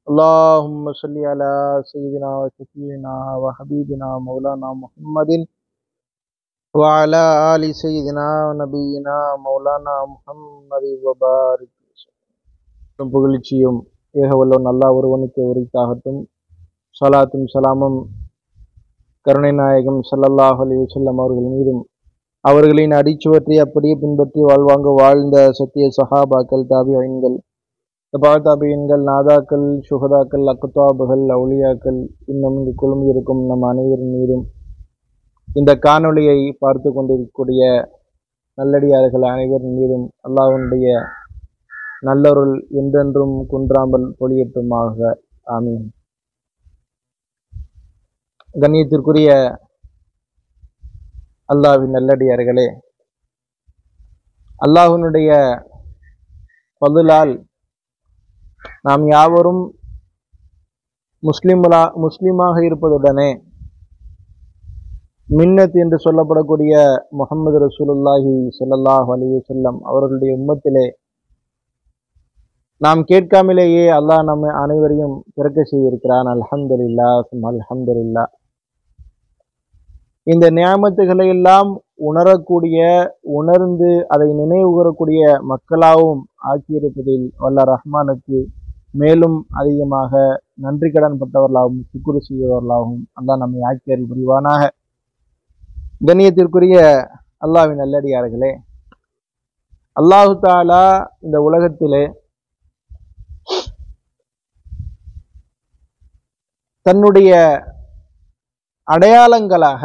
اللهم صل على سيدنا وشفيعنا وحبيبنا مولانا محمد وعلى آل سيدنا ونبينا مولانا محمد وبارك புகழ்ச்சியும் ஏகவல்லவன் அல்லாஹ் ஒருவனுக்கு உரித்தாகட்டும். ஸலாத்தும் சலாமும் கருணை நாயகம் ஸல்லல்லாஹு அலைஹி வஸல்லம் அவர்கள் மீதும் அவர்களின் அடிச்சுவற்றை அப்படியே பின்பற்றி வாழ்வாங்க வாழ்ந்த சத்திய சஹாபாக்கள், தாபியீன்கள், தாபியீன்கள், நாதாக்கள், சுஹதாக்கள், அக்தாபுகள், அவுலியாக்கள், இன்னும் இங்கு குழுமி இருக்கும் நம் அனைவரின் மீதும் இந்த காணொளியை பார்த்து கொண்டிருக்கக்கூடிய நல்லடியார்கள் அனைவரின் மீதும் அல்லாஹ்வுடைய நல்லருள் என்றென்றும் குன்றாமல் பொழியட்டுமாக. ஆமீன். கண்ணியத்திற்குரிய அல்லாஹ்வின் நல்லடியார்களே, அல்லாஹ்வினுடைய ஃபதுலால் நாம் யாவரும் முஸ்லிமாக இருப்பதுடனே மின்னத் என்று சொல்லப்படக்கூடிய முஹம்மது ரசூலுல்லாஹி ஸல்லல்லாஹு அலைஹி வஸல்லம் அவர்களுடைய உம்மத்திலே நாம் கேட்காமலேயே அல்லாஹ் நம்ம அனைவரையும் பிறக்க செய்திருக்கிறான். அல்ஹம்துலில்லாஹ், அல்ஹம்துலில்லாஹ். இந்த நியாமத்துகளை எல்லாம் உணரக்கூடிய, உணர்ந்து அதை நினைவு கூறக்கூடிய மக்களாகவும் ஆக்கியிருப்பதில் வல்ல ரஹ்மானுக்கு மேலும் அதிகமாக நன்றி கடன் பட்டவர்களாகவும் சுக்குரு செய்தவர்களாகவும் அல்லாஹ் நம்மை ஆக்கியர்கள் புரிவானாக. கண்ணியத்திற்குரிய அல்லாஹ்வின் நல்லடியார்களே, அல்லாஹு தஆலா இந்த உலகத்திலே தன்னுடைய அடையாளங்களாக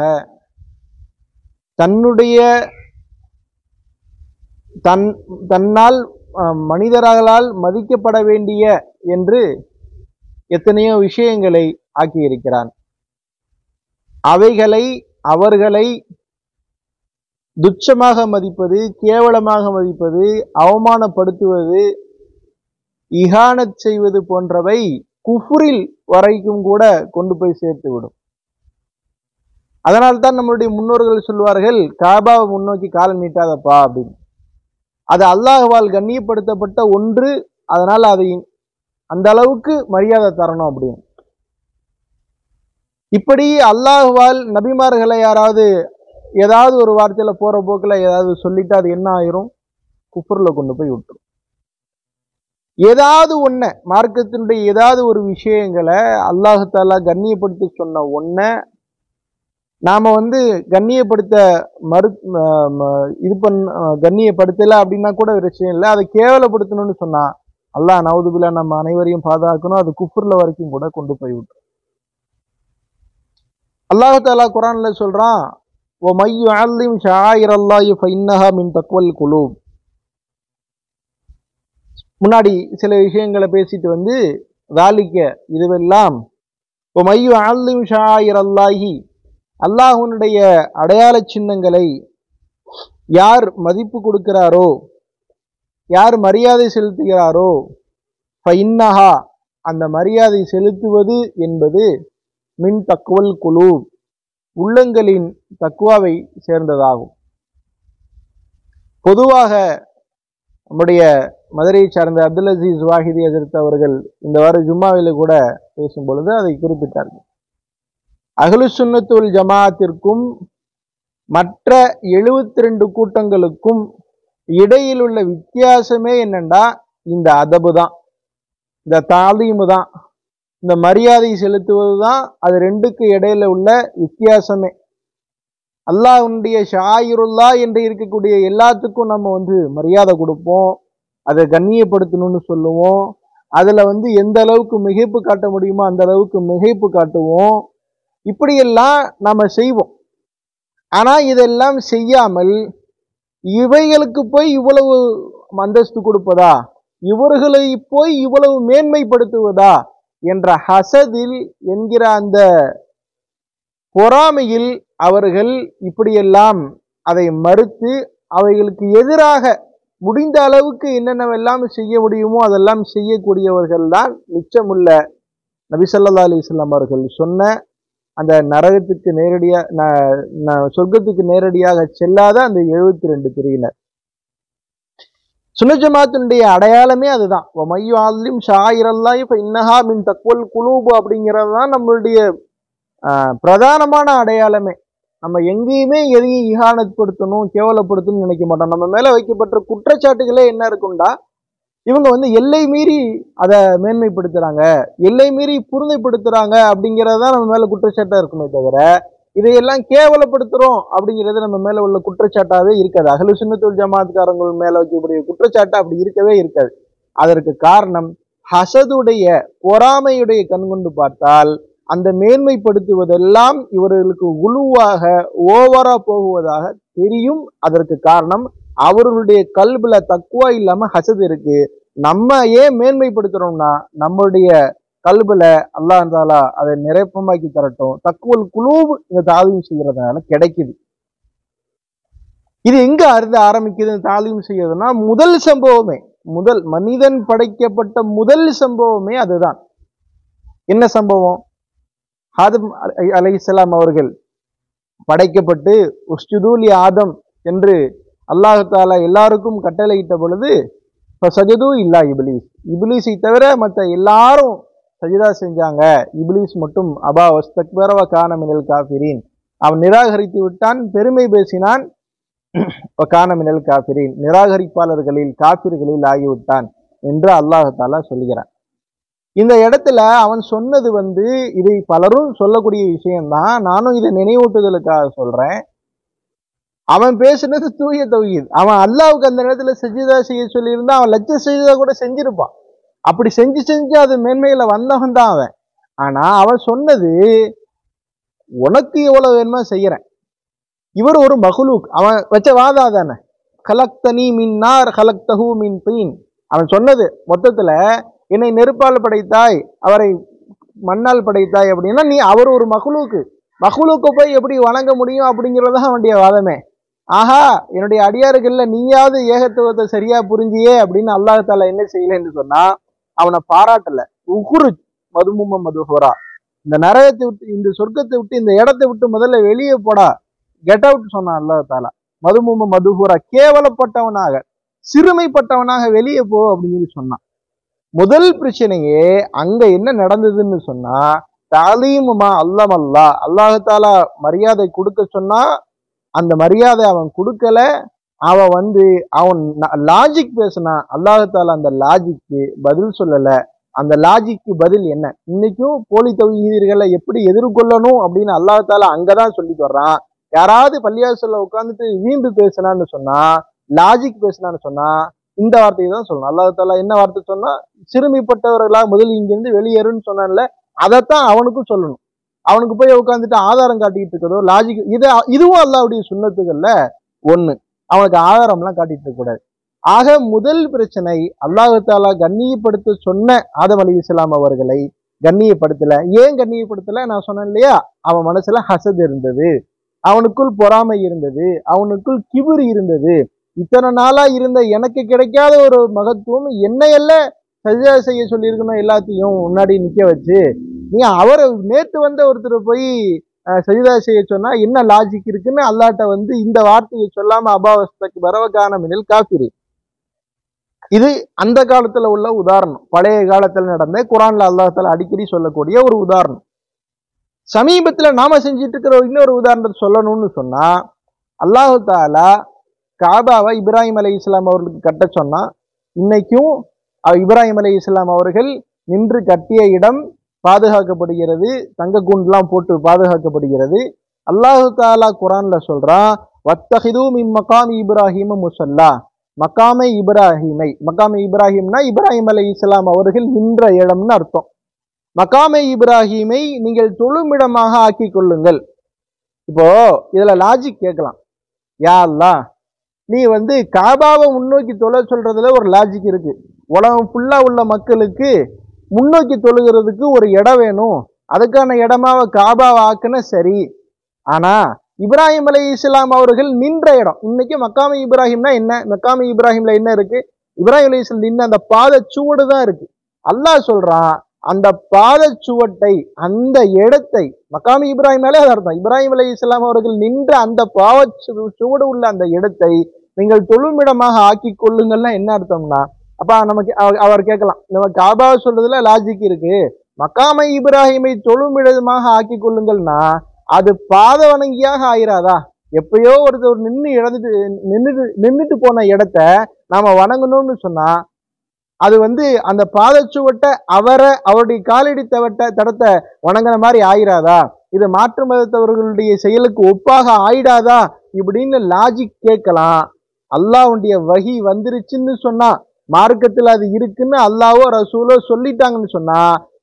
தன்னால் மனிதர்களால் மதிக்கப்பட வேண்டிய என்று எத்தனையோ விஷயங்களை ஆக்கியிருக்கிறான். அவைகளை அவர்களை துச்சமாக மதிப்பது, கேவலமாக மதிப்பது, அவமானப்படுத்துவது, இஹானத் செய்வது போன்றவை குஃப்ரில் வரைக்கும் கூட கொண்டு போய் சேர்த்துவிடும். அதனால்தான் நம்மளுடைய முன்னோர்கள் சொல்வார்கள், காபாவை முன்னோக்கி காலம் நீட்டாதப்பா அப்படின்னு. அது அல்லாஹ்வால் கண்ணியப்படுத்தப்பட்ட ஒன்று, அதனால் அதை அந்த அளவுக்கு மரியாதை தரணும் அப்படின்னு. இப்படி அல்லாஹ்வால் நபிமார்களை யாராவது ஏதாவது ஒரு வார்த்தையில போற போக்குல ஏதாவது சொல்லிட்டு அது என்ன ஆயிரும்? குஃப்ர்ல கொண்டு போய் விட்டுரும். ஏதாவது ஒன்ன மார்க்கத்தினுடைய ஏதாவது ஒரு விஷயங்களை அல்லாஹ் தஆலா கண்ணியப்படுத்தி சொன்ன ஒன்ன நாம கண்ணியப்படுத்த கண்ணியப்படுத்தல அப்படின்னா கூட ஒரு விஷயம் இல்லை. அதை கேவலப்படுத்தணும்னு சொன்னா அல்லாஹ் நவுதுபில்லா நம்ம அனைவரையும் பாதுகாக்கணும். அது குஃப்ர்ல வரைக்கும் கூட கொண்டு போய் விட்டுரும். அல்லாஹ் தஆலா குர்ஆன்ல சொல்றான், "வ மையு அல்லிம் ஷஆயிரல்லாஹி ஃபஇன்னஹா மின் தக்வல் குலூப்." முன்னாடி சில விஷயங்களை பேசிட்டு தாலிக்க இதுவெல்லாம் "வ மையு அல்லிம் ஷஆயிரல்லாஹி", அல்லாஹ்வுடைய அடையாள சின்னங்களை யார் மதிப்பு கொடுக்கிறாரோ, யார் மரியாதை செலுத்துகிறாரோ, ஃபஇன்னஹா, அந்த மரியாதை செலுத்துவது என்பது மின் தக்வல் குலூப், உள்ளங்களின் தக்குவாவை சேர்ந்ததாகும். பொதுவாக நம்முடைய மதுரையை சார்ந்த அப்துல் அசீஸ் வாஹிதி ஹஜ்ரத் அவர்கள் இந்த வார ஜும்மாவில கூட பேசும் பொழுது அதை குறிப்பிட்டார்கள். அஹ்லுஸ் சுன்னத் வல் ஜமாஅத்திற்கும் மற்ற 72 கூட்டங்களுக்கும் இடையில் உள்ள வித்தியாசமே என்னண்டா இந்த அதபு தான், இந்த தாலீமு தான், இந்த மரியாதை செலுத்துவது தான். அது ரெண்டுக்கு இடையில உள்ள வித்தியாசமே. அல்லாஹ்வுடைய ஷாயிருல்லா என்று இருக்கக்கூடிய எல்லாத்துக்கும் நம்ம மரியாதை கொடுப்போம், அதை கண்ணியப்படுத்தணும்னு சொல்லுவோம். அதுல எந்த அளவுக்கு மிகைப்பு காட்ட முடியுமோ அந்த அளவுக்கு மிகைப்பு காட்டுவோம். இப்படியெல்லாம் நாம செய்வோம். ஆனா இதெல்லாம் செய்யாமல் இவைகளுக்கு போய் இவ்வளவு அந்தஸ்து கொடுப்பதா, இவர்களை போய் இவ்வளவு மேன்மைப்படுத்துவதா என்ற ஹசதில் என்கிற அந்த பொறாமையில் அவர்கள் இப்படியெல்லாம் அதை மறுத்து அவைகளுக்கு எதிராக முடிந்த அளவுக்கு என்னென்னவெல்லாம் செய்ய முடியுமோ அதெல்லாம் செய்யக்கூடியவர்கள் தான் மிச்சமுள்ள நபி ஸல்லல்லாஹு அலைஹி வஸல்லம் அவர்கள் சொன்ன அந்த நரகத்துக்கு சொர்க்கத்துக்கு நேரடியாக செல்லாத அந்த 72 பிரிவினர். சுன்னத் ஜமாத்தினுடைய அடையாளமே அதுதான். வமையுஅல்லிம் ஷாயிரல்லாஹி ஃபஇன்னஹா மின் தக்வல் குலூப் அப்படிங்கிறது தான் நம்மளுடைய பிரதானமான அடையாளமே. நம்ம எங்கேயுமே எதையும் இகானத்படுத்தணும், கேவலப்படுத்தணும்னு நினைக்க மாட்டோம். நம்ம மேல வைக்கப்பட்ட குற்றச்சாட்டுகளே என்ன இருக்குண்டா, இவங்க எல்லை மீறி அதை மேன்மைப்படுத்துறாங்க, எல்லை மீறி புரிமைப்படுத்துறாங்க அப்படிங்கிறதான் நம்ம மேல குற்றச்சாட்டா இருக்குமே தவிர, இதையெல்லாம் கேவலப்படுத்துறோம் அப்படிங்கிறது நம்ம மேல உள்ள குற்றச்சாட்டாவே இருக்காது. அஹ்லு சுன்னத் வல் ஜமாத்காரங்கள் மேல வைக்கக்கூடிய குற்றச்சாட்டு அப்படி இருக்கவே இருக்காது. அதற்கு காரணம் ஹசதுடைய பொறாமையுடைய கண்கொண்டு பார்த்தால் அந்த மேன்மைப்படுத்துவதெல்லாம் இவர்களுக்கு உழுவாக ஓவரா போகுவதாக தெரியும். அதற்கு காரணம் அவர்களுடைய கல்புல தக்குவா இல்லாம ஹசது இருக்கு. நம்ம ஏன் மேன்மைப்படுத்துறோம்னா நம்மளுடைய கல்புல அல்லாஹ் தஆலா அதை நிறைப்பமாக்கி தரட்டும். தக்குவல் குலூப் இந்த தாலீம் செய்யறதுனால கிடைக்குது. இது எங்க அருந்து ஆரம்பிக்குது தாலீம் செய்யறதுன்னா, முதல் சம்பவமே, முதல் மனிதன் படைக்கப்பட்ட முதல் சம்பவமே அதுதான். என்ன சம்பவம்? ஆதம் அலைஹிஸ்ஸலாம் அவர்கள் படைக்கப்பட்டு உஸ்ஜுதூலி ஆதம் என்று அல்லாஹ் தஆலா எல்லாருக்கும் கட்டளையிட்ட பொழுது ஃபஸஜது இல்லா இப்லீஸ், இப்லீஸை தவிர மற்ற எல்லாரும் சஜிதா செஞ்சாங்க. இப்லீஸ் மட்டும் அபா வஸ்தக்பர வ கான மினல் காஃபிரீன், அவன் நிராகரித்து விட்டான், பெருமை பேசினான். வ கான மினல் காஃபிரீன், நிராகரிப்பாளர்களில் காஃபிர்களில் ஆகிவிட்டான் என்று அல்லாஹ் தஆலா சொல்கிறான். இந்த இடத்துல அவன் சொன்னது இதை பலரும் சொல்லக்கூடிய விஷயம்தான், நானும் இதை நினைவூட்டுதலுக்காக சொல்றேன். அவன் பேசுனது தூய தௌஹீத். அவன் அல்லாஹ்வுக்கு அந்த நேரத்துல சஜிதா செய்ய சொல்லியிருந்தா அவன் லட்ச சஜிதா கூட செஞ்சிருப்பான். அப்படி செஞ்சு அது மேன்மையில வந்தவன் தான் அவன். ஆனா அவன் சொன்னது உனக்கு எவ்வளவு வேணுமா செய்யறேன். இவர் ஒரு மஹ்லூக். அவன் வச்ச வாதா தானே, கலக்தனி மின் நார் கலக்தஹு மின் தீன். அவன் சொன்னது மொத்தத்துல என்னை நெருப்பால் படைத்தாய், அவரை மண்ணால் படைத்தாய் அப்படின்னா நீ அவர் ஒரு மஹ்லூக்கு, மஹ்லூக்கை போய் எப்படி வணங்க முடியும் அப்படிங்கிறதான் அவனுடைய வாதமே. ஆஹா, என்னுடைய அடியார்கள்ல நீயாவது ஏகத்துவத்தை சரியா புரிஞ்சியே அப்படின்னு அல்லாஹ் தஆலா என்ன செய்யலன்னு சொன்னா அவனை பாராட்டல. உஹ்ருஜ் மதுமும மதுஹுரா, இந்த நரகத்தை விட்டு, இந்த சொர்க்கத்தை விட்டு, இந்த இடத்தை விட்டு முதல்ல வெளியே போடா, கெட் அவுட் சொன்னான் அல்லாஹ் தஆலா. மதுமும மதுஹுரா, கேவலப்பட்டவனாக சிறுமைப்பட்டவனாக வெளியே போ அப்படின்னு சொன்னான். முதல் பிரச்சனையே அங்க என்ன நடந்ததுன்னு சொன்னா, தாலீமுமா அல்லமல்லா, அல்லாஹ் தஆலா மரியாதை கொடுக்க சொன்னா அந்த மரியாதை அவன் கொடுக்கல. அவன் அவன் லாஜிக் பேசினான். அல்லாஹ் தஆலா அந்த லாஜிக்கு பதில் சொல்லல. அந்த லாஜிக்கு பதில் என்ன? இன்னைக்கும் போலி தௌஹீதர்களை எப்படி எதிர்கொள்ளணும் அப்படின்னு அல்லாஹ் தஆலா அங்கதான் சொல்லிட்டு வர்றான். யாராவது பள்ளியாசல்ல உட்கார்ந்துட்டு வீம்பு பேசினான்னு சொன்னா, லாஜிக் பேசினான்னு சொன்னா இந்த வார்த்தையை தான் சொல்லணும். அல்லாஹ் தஆலா என்ன வார்த்தை சொன்னா, சிறுமிப்பட்டவர்களா முதல் இங்கிருந்து வெளியேறுன்னு சொன்னான்ல, அதைத்தான் அவனுக்கும் சொல்லணும். அவனுக்கு போய் உட்காந்துட்டு ஆதாரம் காட்டிட்டு இருக்கிறதோ லாஜிக், இதுவும் அல்லாஹ்வுடைய சுன்னத்துகள்ல ஒண்ணு. அவனுக்கு ஆதாரம்லாம் காட்டிட்டு இருக்க கூடாது. ஆக முதல் பிரச்சனை, அல்லாஹ் தஆலா கண்ணியப்படுத்த சொன்ன ஆதம் அலைஹிஸ்ஸலாம் அவர்களை கண்ணியப்படுத்தல. ஏன் கண்ணியப்படுத்தல? நான் சொன்னேன் இல்லையா, அவன் மனசுல ஹசத் இருந்தது, அவனுக்குள் பொறாமை இருந்தது, அவனுக்குள் கிபிர் இருந்தது. இத்தனை நாளா இருந்த எனக்கு கிடைக்காத ஒரு மகத்துவம் என்னையெல்லாம் சஜிதா செய்ய சொல்லியிருக்கணும், எல்லாத்தையும் முன்னாடி நிக்க வச்சு நீ அவரை நேற்று வந்த ஒருத்தர் போய் சஜிதா செய்ய சொன்னா என்ன லாஜிக் இருக்குன்னு அல்லாஹ்ட்ட இந்த வார்த்தையை சொல்லாம அபாவஸ்தக்கு பரவகான மினல் காஃபிரி. இது அந்த காலத்துல உள்ள உதாரணம், பழைய காலத்துல நடந்த குர்ஆன்ல அல்லாஹ் தஆலா அடிக்கடி சொல்லக்கூடிய ஒரு உதாரணம். சமீபத்துல நாம செஞ்சிட்டு இருக்கிற இன்னொரு உதாரணத்தை சொல்லணும்னு சொன்னா, அல்லாஹ் தஆலா காபாவை இப்ராஹிம் அலைஹிஸ்ஸலாம் அவர்களுக்கு கட்ட சொன்னா, இன்னைக்கும் இப்ராஹிம் அலைஹிஸ்ஸலாம் அவர்கள் நின்று கட்டிய இடம் பாதுகாக்கப்படுகிறது, தங்க கூண்டுலாம் போட்டு பாதுகாக்கப்படுகிறது. அல்லாஹ் தஆலா குர்ஆன்ல சொல்றான், வத்தஹிது மின் மகாமி இப்ராஹிம முஸல்லா, மகாமே இப்ராஹிமை, மகாமே இப்ராஹிம்னா இப்ராஹிம் அலைஹிஸ்ஸலாம் அவர்கள் நின்ற இடம்னு அர்த்தம். மகாமே இப்ராஹிமை நீங்கள் தொழுமிடமாக ஆக்கி கொள்ளுங்கள். இப்போ இதுல லாஜிக் கேட்கலாம், யா அல்லாஹ் நீ காபாவை முன்னோக்கி தொழ சொல்றதுல ஒரு லாஜிக் இருக்கு. உலகம் ஃபுல்லா உள்ள மக்களுக்கு முன்னோக்கி தொழுகிறதுக்கு ஒரு இடம் வேணும், அதுக்கான இடமாவ காபாவை ஆக்குன சரி. ஆனா இப்ராஹிம் அலைஹிஸ்ஸலாம் அவர்கள் நின்ற இடம், இன்னைக்கு மக்காமி இப்ராஹிம்னா என்ன? மக்காமி இப்ராஹிம்ல என்ன இருக்கு? இப்ராஹிம் அலைஹிஸ்ஸலாம் நின்ன அந்த பாத சுவடு தான் இருக்கு. அல்லாஹ் சொல்றான், அந்த பாத சுவட்டை, அந்த இடத்தை, மக்காமி இப்ராஹிம்னாலே அது அர்த்தம், இப்ராஹிம் அலைஹிஸ்ஸலாம் அவர்கள் நின்ற அந்த பாவ சுவடு உள்ள அந்த இடத்தை நீங்கள் தொழுமிடமாக ஆக்கி கொள்ளுங்கள்னா என்ன அர்த்தம்னா, அப்ப நமக்கு அவர் கேட்கலாம், நம்ம காபாவை சொல்றதுல லாஜிக் இருக்கு, மக்காமை இப்ராஹிமை தொழுமிடமாக ஆக்கி கொள்ளுங்கள்னா அது பாத வணங்கியாக ஆயிராதா? எப்பயோ ஒருத்தர் நின்றுட்டு போன இடத்த நாம வணங்கணும்னு சொன்னா அது அந்த பாதச்சுவட்டை அவருடைய காலடி தடத்தை வணங்குற மாதிரி ஆயிராதா? இது மாற்று மதத்தவர்களுடைய செயலுக்கு ஒப்பாக ஆயிடாதா? இப்படின்னு லாஜிக் கேட்கலாம். அல்லாஹ்வுடைய வஹி வந்துருச்சுன்னு சொன்னா, மார்க்கத்தில் அது இருக்குன்னு அல்லாஹ்வோ ரசூலோ சொல்லிட்டாங்கன்னு சொன்னா,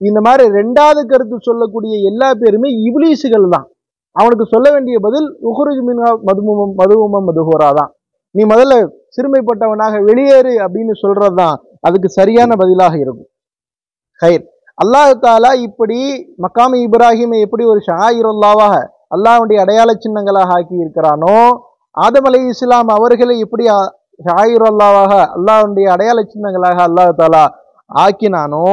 இந்த மாதிரி ரெண்டாவது கருத்து சொல்லக்கூடிய எல்லா பேருமே இப்லீசுகள் தான். அவனுக்கு சொல்ல வேண்டிய பதில் உஹ்ருஜ் மின்ஹா மதுமூமம் மதுஹூரா தான். நீ முதல்ல சிறுமைப்பட்டவனாக வெளியேறு அப்படின்னு சொல்றதுதான் அதுக்கு சரியான பதிலாக இருக்கும். ஹைர், அல்லாஹ் தாலா இப்படி மக்காம இப்ராஹிமை எப்படி ஒரு ஷாயிருல்லாவாக அல்லாஹ்வுடைய அடையாள சின்னங்களாக ஆக்கி இருக்கிறானோ, ஆதம் அலைஹிஸ்ஸலாம் அவர்களை எப்படி ஷாயிருல்லாவாக அல்லாஹ்வுடைய அடையாள சின்னங்களாக அல்லாஹ் தாலா ஆக்கினானோ,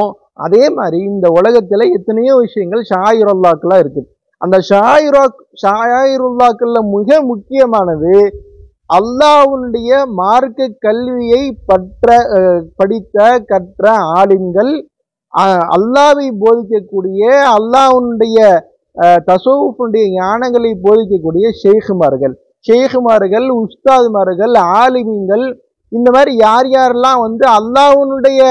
அதே மாதிரி இந்த உலகத்துல எத்தனையோ விஷயங்கள் ஷாயிருல்லாக்களா இருக்குது. அந்த ஷாயிருல்லாக்கள்ல மிக முக்கியமானது அல்லாஹ்வுடைய மார்க்க கல்வியை படித்த கற்ற ஆலிம்கள், அல்லாஹ்வை போதிக்கக்கூடிய அல்லாஹ்வுடைய தஸவ்வுஃபுடைய ஞானங்களை போதிக்கக்கூடிய ஷேகுமார்கள், உஸ்தாதுமார்கள், ஆலிம்கள், இந்த மாதிரி யார் யாரெல்லாம் அல்லாஹ்வுடைய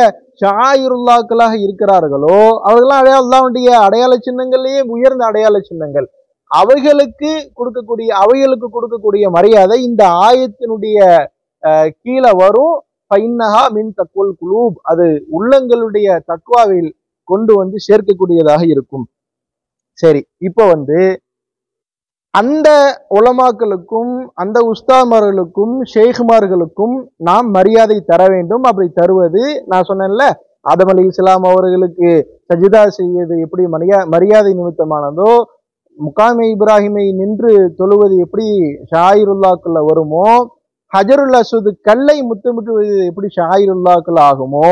ஷாயிருல்லாக்களாக இருக்கிறார்களோ அவர்களாம் அல்லாஹ்வுடைய அடையாள சின்னங்கள்லயே உயர்ந்த அடையாள சின்னங்கள். அவைகளுக்கு கொடுக்கக்கூடிய மரியாதை இந்த ஆயத்தினுடைய கீழே வரும். ஃபைன்னஹா மின் தக்வல் குலூப், அது உள்ளங்களுடைய தக்வாவில் கொண்டு சேர்க்கக்கூடியதாக இருக்கும். சரி, இப்போ அந்த உலமாக்களுக்கும் அந்த உஸ்தாமார்களுக்கும் ஷேகுமார்களுக்கும் நாம் மரியாதை தர வேண்டும். அப்படி தருவது, நான் சொன்னேன்ல, ஆதம் அலைஹிஸ்ஸலாம் அவர்களுக்கு சஜிதா செய்வது எப்படி மரியாதை நிமித்தமானதோ, முகாமே இப்ராஹிமை நின்று தொழுவது எப்படி ஷாயிருல்லாக்குள்ள வருமோ, ஹஜருல் அஸ்வத் கல்லை முத்தமிட்டுவது எப்படி ஷாயிருல்லாக்குள்ள ஆகுமோ,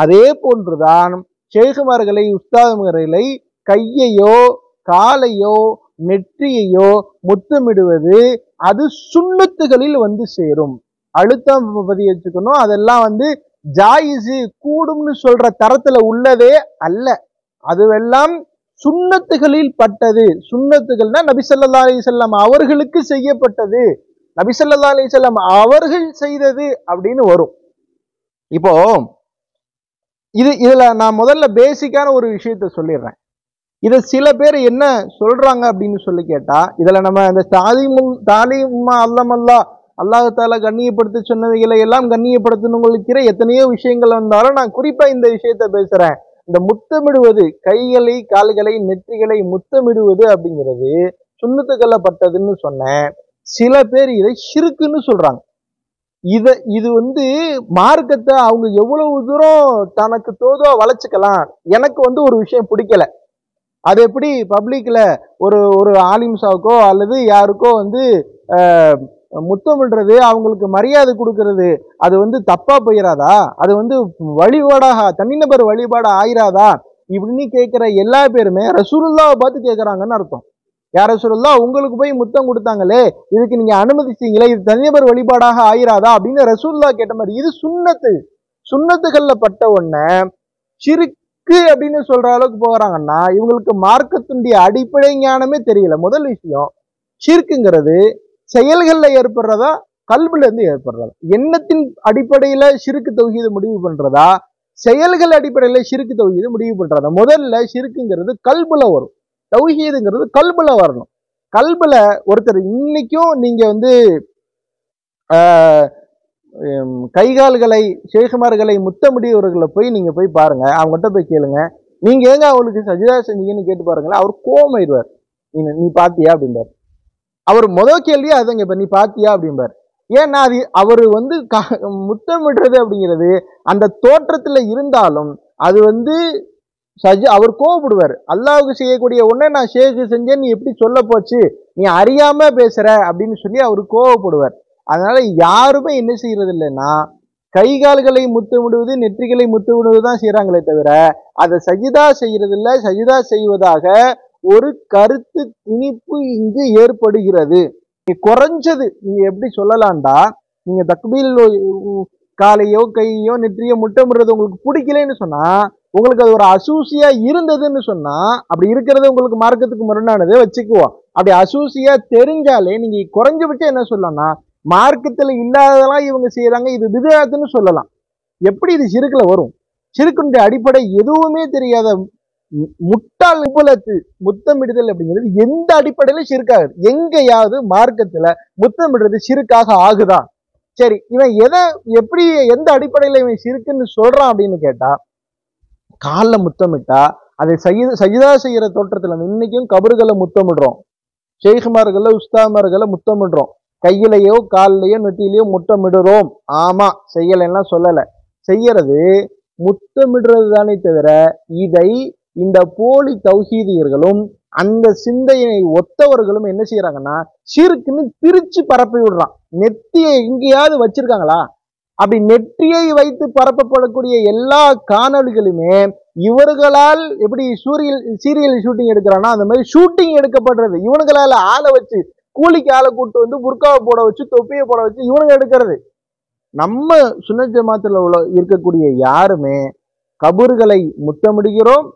அதே போன்றுதான் ஷேகுமார்களை உஸ்தாதுமார்களை கையையோ காலையோ நெற்றியையோ முத்தமிடுவது அது சுன்னத்துகளில் சேரும். அழுத்தம் பதியச்சுக்கணும், அதெல்லாம் ஜாயிஸு கூடும்னு சொல்ற தரத்துல உள்ளதே அல்ல. அதுவெல்லாம் சுன்னத்துகளில் பட்டது. சுன்னத்துகள்னா நபி ஸல்லல்லாஹு அலைஹி வஸல்லம் அவர்களுக்கு செய்யப்பட்டது, நபி ஸல்லல்லாஹு அலைஹி வஸல்லம் அவர்கள் செய்தது அப்படின்னு வரும். இப்போ இதுல நான் முதல்ல பேசிக்கான ஒரு விஷயத்த சொல்லிடுறேன். இதை சில பேர் என்ன சொல்றாங்க அப்படின்னு சொல்லி கேட்டா, இதுல நம்ம இந்த தாலீமுமா அல்லமல்லா அல்லாஹ் தாலா கண்ணியப்படுத்த சொன்னவைகளை எல்லாம் கண்ணியப்படுத்தணுங்கிற எத்தனையோ விஷயங்கள் வந்தாலும் நான் குறிப்பா இந்த விஷயத்த பேசுறேன். இந்த முத்தமிடுவது, கைகளை கால்களை நெற்றிகளை முத்தமிடுவது அப்படிங்கிறது சுன்னத்துக்கல்லப்பட்டதுன்னு சொன்னேன். சில பேர் இதை ஷிர்க்குன்னு சொல்றாங்க. இது மார்க்கத்தை அவங்க எவ்வளவு தூரம் தனக்கு தோதோ வளைச்சுக்கலாம். எனக்கு ஒரு விஷயம் பிடிக்கல, அது எப்படி பப்ளிக்ல ஒரு ஆலிம்சாவுக்கோ அல்லது யாருக்கோ முத்தமிடுறது, அவங்களுக்கு மரியாதை கொடுக்கறது, அது தப்பா போயிடாதா? அது வழிபாடாக தனிநபர் வழிபாடு ஆயிராதா? இப்படின்னு கேட்கிற எல்லா பேருமே ரசூலுல்லாவை பார்த்து கேட்கறாங்கன்னு அர்த்தம். யார் ரசூலுல்லா, உங்களுக்கு போய் முத்தம் கொடுத்தாங்களே, இதுக்கு நீங்க அனுமதிச்சீங்களே, இது தனிநபர் வழிபாடாக ஆயிராதா அப்படின்னு ரசூலுல்லா கேட்ட மாதிரி. இது சுன்னத்துகள்ல பட்ட ஒன்ன ஷிர்க்கு அப்படின்னு சொல்ற அளவுக்கு போகிறாங்கன்னா இவங்களுக்கு மார்க்கத்தினுடைய அடிப்படை ஞானமே தெரியல. முதல் விஷயம், ஷிர்க்குங்கிறது செயல்கள்ல ஏற்படுறதா கல்புல இருந்து ஏற்படுறதா? எண்ணத்தின் அடிப்படையில ஷிர்க்கு தௌஹீது முடிவு பண்றதா, செயல்கள் அடிப்படையில ஷிர்க்கு தௌஹீது முடிவு பண்றதா? முதல்ல ஷிர்க்குங்கிறது கல்புல வரும், தௌஹீதுங்கிறது கல்புல வரணும். கல்புல ஒருத்தர் இன்னைக்கும் நீங்க கைகால்களை ஷேகுமார்களை முத்தமிடியவர்களை நீங்க போய் பாருங்க, அவங்ககிட்ட போய் கேளுங்க, நீங்க ஏங்க அவளுக்கு சஜிதா செஞ்சீங்கன்னு கேட்டு பாருங்களேன். அவர் கோவமாயிடுவார். நீ பாத்தியா அப்படின்பார். அவர் முதல் கேள்வியே அதுங்க, இப்ப நீ பாத்தியா அப்படின்பார். ஏன்னா அது அவரு முத்தமிடுறது அப்படிங்கிறது அந்த தோற்றத்துல இருந்தாலும் அது அவர் கோவப்படுவார். அல்லாஹ்வுக்கு செய்யக்கூடிய ஒன்றை நான் ஷேக்கு செஞ்சேன், நீ எப்படி சொல்ல போச்சு, நீ அறியாம பேசுற அப்படின்னு சொல்லி அவர் கோவப்படுவார். அதனால யாருமே என்ன செய்யறது இல்லைன்னா கைகால்களை முத்தமிடுவது நெற்றிகளை முத்தமிடுவது தான் செய்யறாங்களே தவிர அதை சஜிதா செய்யறது இல்லை. சஜிதா செய்வதாக ஒரு கருத்து திணிப்பு இங்கு ஏற்படுகிறது. குறைஞ்சது நீங்க எப்படி சொல்லலாம்டா, நீங்க தக்பீல் காலையோ கையோ நெற்றியோ முட்டமிடுறது உங்களுக்கு பிடிக்கலன்னு சொன்னா, உங்களுக்கு அது ஒரு அசூசியா இருந்ததுன்னு சொன்னா, அப்படி இருக்கிறது உங்களுக்கு மார்க்கத்துக்கு முரணானது வச்சுக்குவோம். அப்படி அசூசியா தெரிஞ்சாலே நீங்க குறைஞ்சபட்சம் என்ன சொல்லலாம்னா, மார்க்கத்துல இல்லாததெல்லாம் இவங்க செய்யறாங்க, இது பித்அத்துன்னு சொல்லலாம். எப்படி இது ஷிர்க்ல வரும்? ஷிர்க்குடைய அடிப்படை எதுவுமே தெரியாத முட்டாள் உபலத்து முத்தமிடுதல் அப்படிங்கிறது எந்த அடிப்படையில ஷிர்காகுது? எங்கேயாவது மார்க்கத்துல முத்தமிடுறது ஷிர்காக ஆகுதா? சரி, இவன் எப்படி எந்த அடிப்படையில இவன் ஷிர்க்குன்னு சொல்றான் அப்படின்னு கேட்டா, காலில் முத்தமிட்டா அதை சஜிதா செய்யற தோற்றத்துல இன்னைக்கும் கபறுகளை முத்தமிடுறோம், ஷேகுமார்களை உஸ்தாமார்களை முத்தமிடுறோம், கையிலையோ காலிலையோ நெத்தியிலையோ முத்தமிடுறோம். ஆமா, செய்யலைன்னா சொல்லல, செய்யறது முத்தமிடுறது தானே தவிர இதை இந்த போலி தௌஹீதியர்களும் அந்த சிந்தையை ஒத்தவர்களும் என்ன செய்யறாங்கன்னா ஷிர்க்குன்னு பிரிச்சு பரப்பி விடுறான். நெத்தியை எங்கேயாவது வச்சிருக்காங்களா? அப்படி நெற்றியை வைத்து பரப்பப்படக்கூடிய எல்லா காணொலிகளுமே இவர்களால் எப்படி சீரியல் ஷூட்டிங் எடுக்கிறான்னா அந்த மாதிரி ஷூட்டிங் எடுக்கப்படுறது. இவனுங்களால ஆளை வச்சு கூலிக்கு ஆளை கூட்டு வந்து புர்காவை போட வச்சு தொப்பியை போட வச்சு இவனுங்க எடுக்கிறது. நம்ம சுன்னத் ஜமாத்துல இருக்கக்கூடிய யாருமே கபறுகளை முத்தமிடுகிறோம்,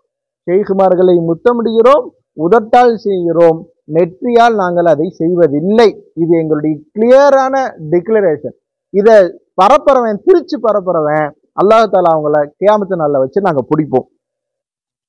ஷேகுமார்களை முத்தமிடுகிறோம், உதட்டால் செய்கிறோம், நெற்றியால் நாங்கள் அதை செய்வதில்லை. இது எங்களுடைய கிளியரான டிக்ளரேஷன். இதை பரப்புறவன் பிரிச்சு பரப்புறவன் அல்லாஹ் தஆலா அவங்கள கியாமத்து நாள்ல வச்சு நாங்க பிடிப்போம்.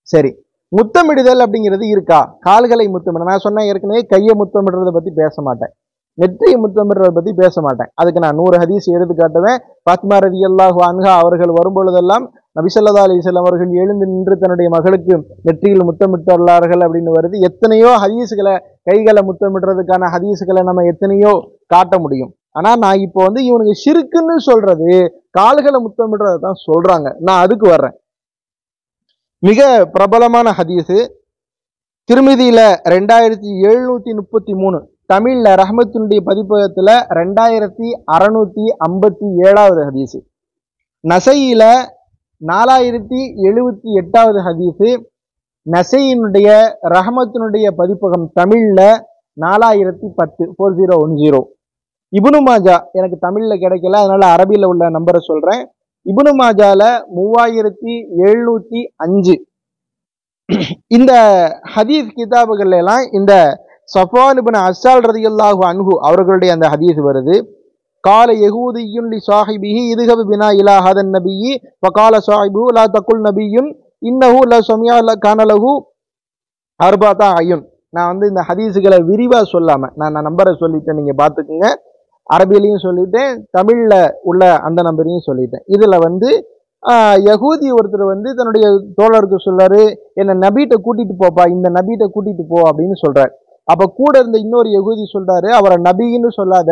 சரி, முத்தமிடுதல் அப்படிங்கிறது இருக்கா? கால்களை முத்தமிட நான் சொன்னேன் ஏற்கனவே, கையை முத்தமிடுறதை பத்தி பேச மாட்டேன், நெற்றியை முத்தமிடுறதை பத்தி பேச மாட்டேன். அதுக்கு நான் 100 ஹதீஸ் எடுத்து காட்டுவேன். ஃபாத்திமா ரலியல்லாஹு அன்ஹா அவர்கள் வரும்பொழுதெல்லாம் நபி ஸல்லல்லாஹு அலைஹி வஸல்லம் அவர்கள் எழுந்து நின்று தன்னுடைய மகளுக்கு நெற்றியில் முத்தமிட்டுள்ளார்கள் அப்படின்னு வருது. எத்தனையோ ஹதீஸ்களை, கைகளை முத்தமிடுறதுக்கான ஹதீஸ்களை நம்ம எத்தனையோ காட்ட முடியும். ஆனா நான் இப்போ இவனுக்கு ஷிர்க்குன்னு சொல்றது கால்களை முத்தமிடுறதை தான் சொல்றாங்க. நான் அதுக்கு வர்றேன். மிக பிரபலமான ஹதீஸ் திருமிதியில 2733, தமிழ்ல ரஹ்மத்துடைய பதிப்பகத்துல 2657வது ஹதீஸ், நசையில 4078வது ஹதீஸ், நசையினுடைய ரஹ்மத்தினுடைய பதிப்பகம் தமிழ்ல 4010 4010. இப்னு மாஜா எனக்கு தமிழ்ல கிடைக்கல, அதனால அரபியில உள்ள நம்பரை சொல்றேன். இப்னு மாஜால 3705. இந்த ஹதீஸ் கிதாபுகள் எல்லாம் இந்த சஃப்வான் இப்னு அஸ்ஸால் ரலியல்லாஹு அன்ஹு அவர்களுடைய அந்த ஹதீஸ் வருது. கால யஹூதியுன் லி ஸாஹிபிஹி இத்ஹப் பினா இலா ஹதன் நபியி வகால ஸாஹிபு லா தகுல் நபியுன் இன்னஹு லா ஸமியா கான லஹு அர்பஅத அயுன். நான் இந்த ஹதீஸுகளை விரிவா சொல்லாம நான் நம்பரை சொல்லிட்டேன், நீங்க பாத்துக்குங்க. அரபிலையும் சொல்லிட்டேன், தமிழ்ல உள்ள அந்த நம்பரையும் சொல்லிட்டேன். இதுல யகூதி ஒருத்தர் தன்னுடைய தோழருக்கு சொல்றாரு, என்ன நபிட்ட கூட்டிட்டு போப்பா, இந்த நபிட்ட கூட்டிட்டு போ அப்படின்னு சொல்றாரு. அப்ப கூட இருந்த இன்னொரு யகூதி சொல்றாரு, அவரை நபின்னு சொல்லாத,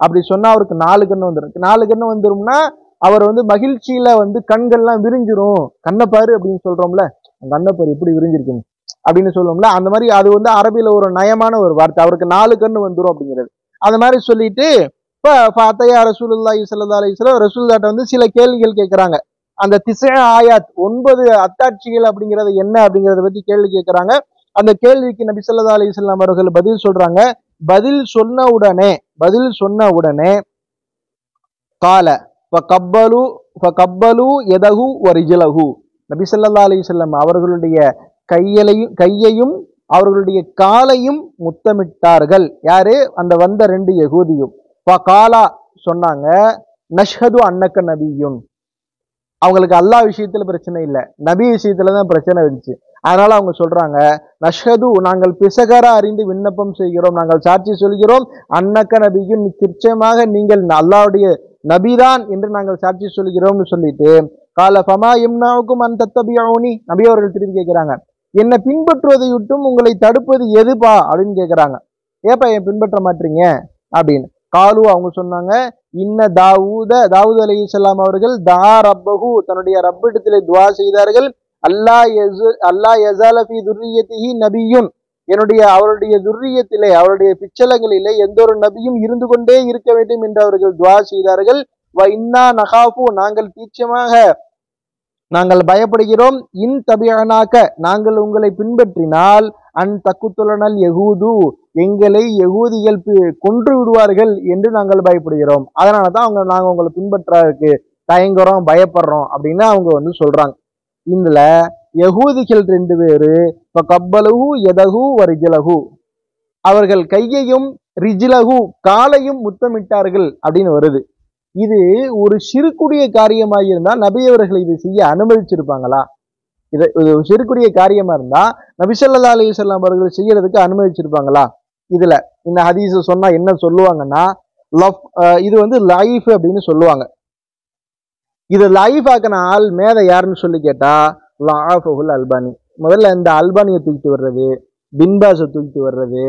அப்படி சொன்னா அவருக்கு 4 கண்ணு வந்துடும். 4 கண்ணு வந்துரும்னா அவர் மகிழ்ச்சியில கண்கள்லாம் விரிஞ்சிரும். கண்ணை பாரு அப்படின்னு சொல்றோம்ல, கண்ணை பாரு எப்படி விரிஞ்சிருக்குன்னு அப்படின்னு சொல்லுவோம்ல, அந்த மாதிரி அது அரபியில ஒரு நயமான ஒரு வார்த்தை. அவருக்கு 4 கண்ணு வந்துரும் அப்படிங்கிறது. அந்த மாதிரி சொல்லிட்டு ஃபஅத்தயா ரசூலுல்லாஹி ஸல்லல்லாஹு அலைஹி வஸல்லம் ரசூலுல்லாஹ்ட்ட சில கேள்விகள் கேட்கறாங்க. அந்த 9 ஆயாத் 9 அத்தாட்சிகள் அப்படிங்கறது என்ன அப்படிங்கறத பத்தி கேள்வி கேட்கறாங்க. அந்த கேள்விக்கு நபி ஸல்லல்லாஹு அலைஹி வஸல்லம் அவர்கள் பதில் சொல்றாங்க. பதில் சொன்ன உடனே கால ஃபகப்பலு யதஹு வரிஜலஹு, நபி ஸல்லல்லாஹு அலைஹி வஸல்லம் அவர்களுடைய கையையும் அவர்களுடைய காலையும் முத்தமிட்டார்கள். யாரு? அந்த வந்த 2 யகூதியும். ஃபகாலா சொன்னாங்க, நஷ்ஹது அன்னக நபியுன். அவங்களுக்கு அல்லாஹ் விஷயத்துல பிரச்சனை இல்லை, நபி விஷயத்துலதான் பிரச்சனை இருந்துச்சு. அதனால அவங்க சொல்றாங்க, நஷ்ஹது நாங்கள் பிசகரா அறிந்து விண்ணப்பம் செய்கிறோம், நாங்கள் சாட்சி சொல்கிறோம், அன்னக நபியுன் நிச்சயமாக நீங்கள் அல்லாஹ்வுடைய நபிதான் என்று நாங்கள் சாட்சி சொல்கிறோம்னு சொல்லிட்டு, கால ஃபமா யம்னஉகும் அன் தத்தபியூனி, நபி அவர்கள் திருப்பி கேட்கிறாங்க, என்னை பின்பற்றுவதை விட்டும் உங்களை தடுப்பது எதுப்பா அப்படின்னு கேட்கிறாங்க. ஏப்பா என் பின்பற்ற மாட்டீங்க அப்படின்னு. காலு அவங்க சொன்னாங்க, இன்ன தாவூத் அலைஹிஸ்ஸலாம் அவர்கள் தா ரப்பஹு தன்னுடைய ரப்பிடத்திலே துஆ செய்தார்கள், அல்லாஹ் யஸால ஃபீ துர்ரியத்திஹி நபியுன், அவருடைய துர்ரியத்திலே அவருடைய பிச்சலங்களிலே எந்த ஒரு நபியும் இருந்து கொண்டே இருக்க வேண்டும் என்று அவர்கள் துஆ செய்தார்கள். வ இன்னா நகாஃபு நாங்கள் தீட்சமாக நாங்கள் பயப்படுகிறோம், இன் தபிஅனாக நாங்கள் உங்களை பின்பற்றினால், அன் தக்குத்துலனல் யஹூது எங்களை யகூதிகள் கொன்று விடுவார்கள் என்று நாங்கள் பயப்படுகிறோம். அதனாலதான் நாங்க உங்களை பின்பற்றதுக்கு தயங்குறோம், பயப்படுறோம் அப்படின்னு அவங்க வந்து சொல்றாங்க. இதுல யகூதிகள் 2 பேரு இப்ப கப்பலகு எதகு வரிஜலகு, அவர்கள் கையையும் ரிஜிலகு காலையும் முத்தமிட்டார்கள் அப்படின்னு வருது. இது ஒரு சிறுக்குடிய காரியமாக இருந்தா நபி அவர்கள் இதை செய்ய அனுமதிச்சிருப்பாங்களா? இது சிறுக்குடிய காரியமா இருந்தா நபி ஸல்லல்லாஹு அலைஹி வஸல்லம் அவர்கள் செய்யறதுக்கு அனுமதிச்சிருப்பாங்களா? இதுல இந்த ஹதீஸ் சொன்னா என்ன சொல்லுவாங்கன்னா, இது வந்து லைஃப் அப்படின்னு சொல்லுவாங்க. இது லைஃப் ஆக்கின ஆள் மேத யாருன்னு சொல்லி கேட்டா லாஃபுல் அல்பானி. முதல்ல இந்த அல்பானியை தூக்கிட்டு வர்றது, பின்பாஸை தூக்கிட்டு வர்றது,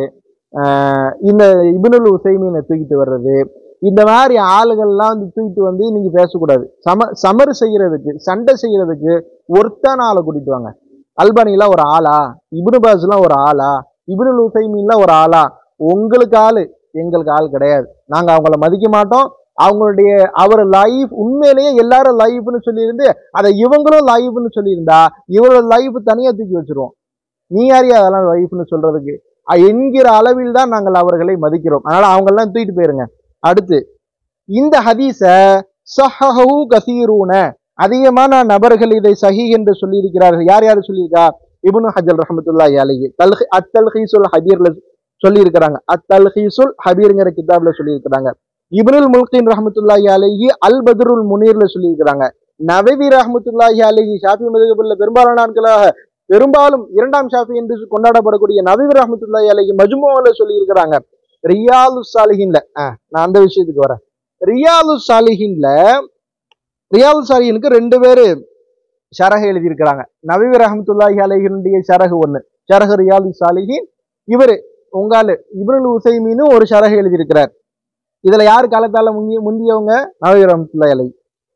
இந்த இப்னுல் உசைமீனை தூக்கிட்டு வர்றது, இந்த மாதிரி ஆளுகள்லாம் வந்து தூக்கிட்டு வந்து நீங்க பேசக்கூடாது. சமர் செய்யறதுக்கு, சண்டை செய்யறதுக்கு ஒருத்தான ஆளை கூட்டிட்டு வாங்க. அல்பானிலாம் ஒரு ஆளா? இப்னு பாஸ்லாம் ஒரு ஆளா? இப்னுல் உசைமீன்லாம் ஒரு ஆளா? உங்களுக்கு ஆளு, எங்களுக்கு ஆள் கிடையாது. நாங்க அவங்கள மதிக்க மாட்டோம். அவங்களுடைய அவர் லைஃப் உண்மையிலேயே எல்லாரும் லைஃப்னு சொல்லியிருந்து அதை இவங்களும் லைஃப்னு சொல்லியிருந்தா இவரோட லைஃப் தனியா தூக்கி வச்சிருவோம். நீ யாரையா அதெல்லாம் லைஃப்னு சொல்றதுக்கு என்கிற அளவில் தான் நாங்கள் அவர்களை மதிக்கிறோம். அதனால அவங்க எல்லாம் தூக்கிட்டு போயிருங்க. அடுத்து இந்த ஹதீஸ ஸஹஹு கஸீரூன, அதிகமான நபர்கள் இதை சஹீஹ் என்று சொல்லி இருக்கிறார்கள். யார் யார் சொல்லியிருக்கா? இப்னு ஹஜர் ரஹ்மத்துல்லாஹி அலைஹி அத்தல்ஹீஸுல் ஹபீர்ல சொல்லி இருக்கிறாங்க. அத்தல்ஹீஸுல் ஹபீர்ங்கிற கிதாப்ல சொல்லி இருக்கிறாங்க. இப்னுல் முல்கின் ரஹ்மத்துல்லாஹி அலைஹி அல் பத்ருல் முனீர்ல சொல்லி இருக்கிறாங்க. நவவி ரஹ்மத்துல்லாஹி அலைஹி ஷாஃபி மதுஹபுல பெரும்பாலும் 2ஆம் ஷாஃபி என்று கொண்டாடப்படக்கூடிய நவவி ரஹ்மத்துல்லாஹி அலைஹி மஜ்மூஅல சொல்லி இருக்கிறாங்க. ரியாலுஸ் சாலிஹின்ல நான் அந்த விஷயத்துக்கு வரேன். ரியாலுஸ் சாலிஹினுக்கு 2 பேரு ஷரஹ் எழுதி இருக்கிறாங்க. நவவி ரஹ்மத்துல்லாஹி அலைஹினுடைய ஷரஹ் ஒண்ணு, ஷரஹ் ரியாலுஸ் சாலிஹின். இவரு உங்காலு இப்னுல் உசைமீனும் ஒரு ஷரஹ் எழுதி இருக்கிறார். இதுல யாரு காலத்தால முந்தியவங்க? நவவி ரஹ்மத்துல்லாஹி அலைஹி.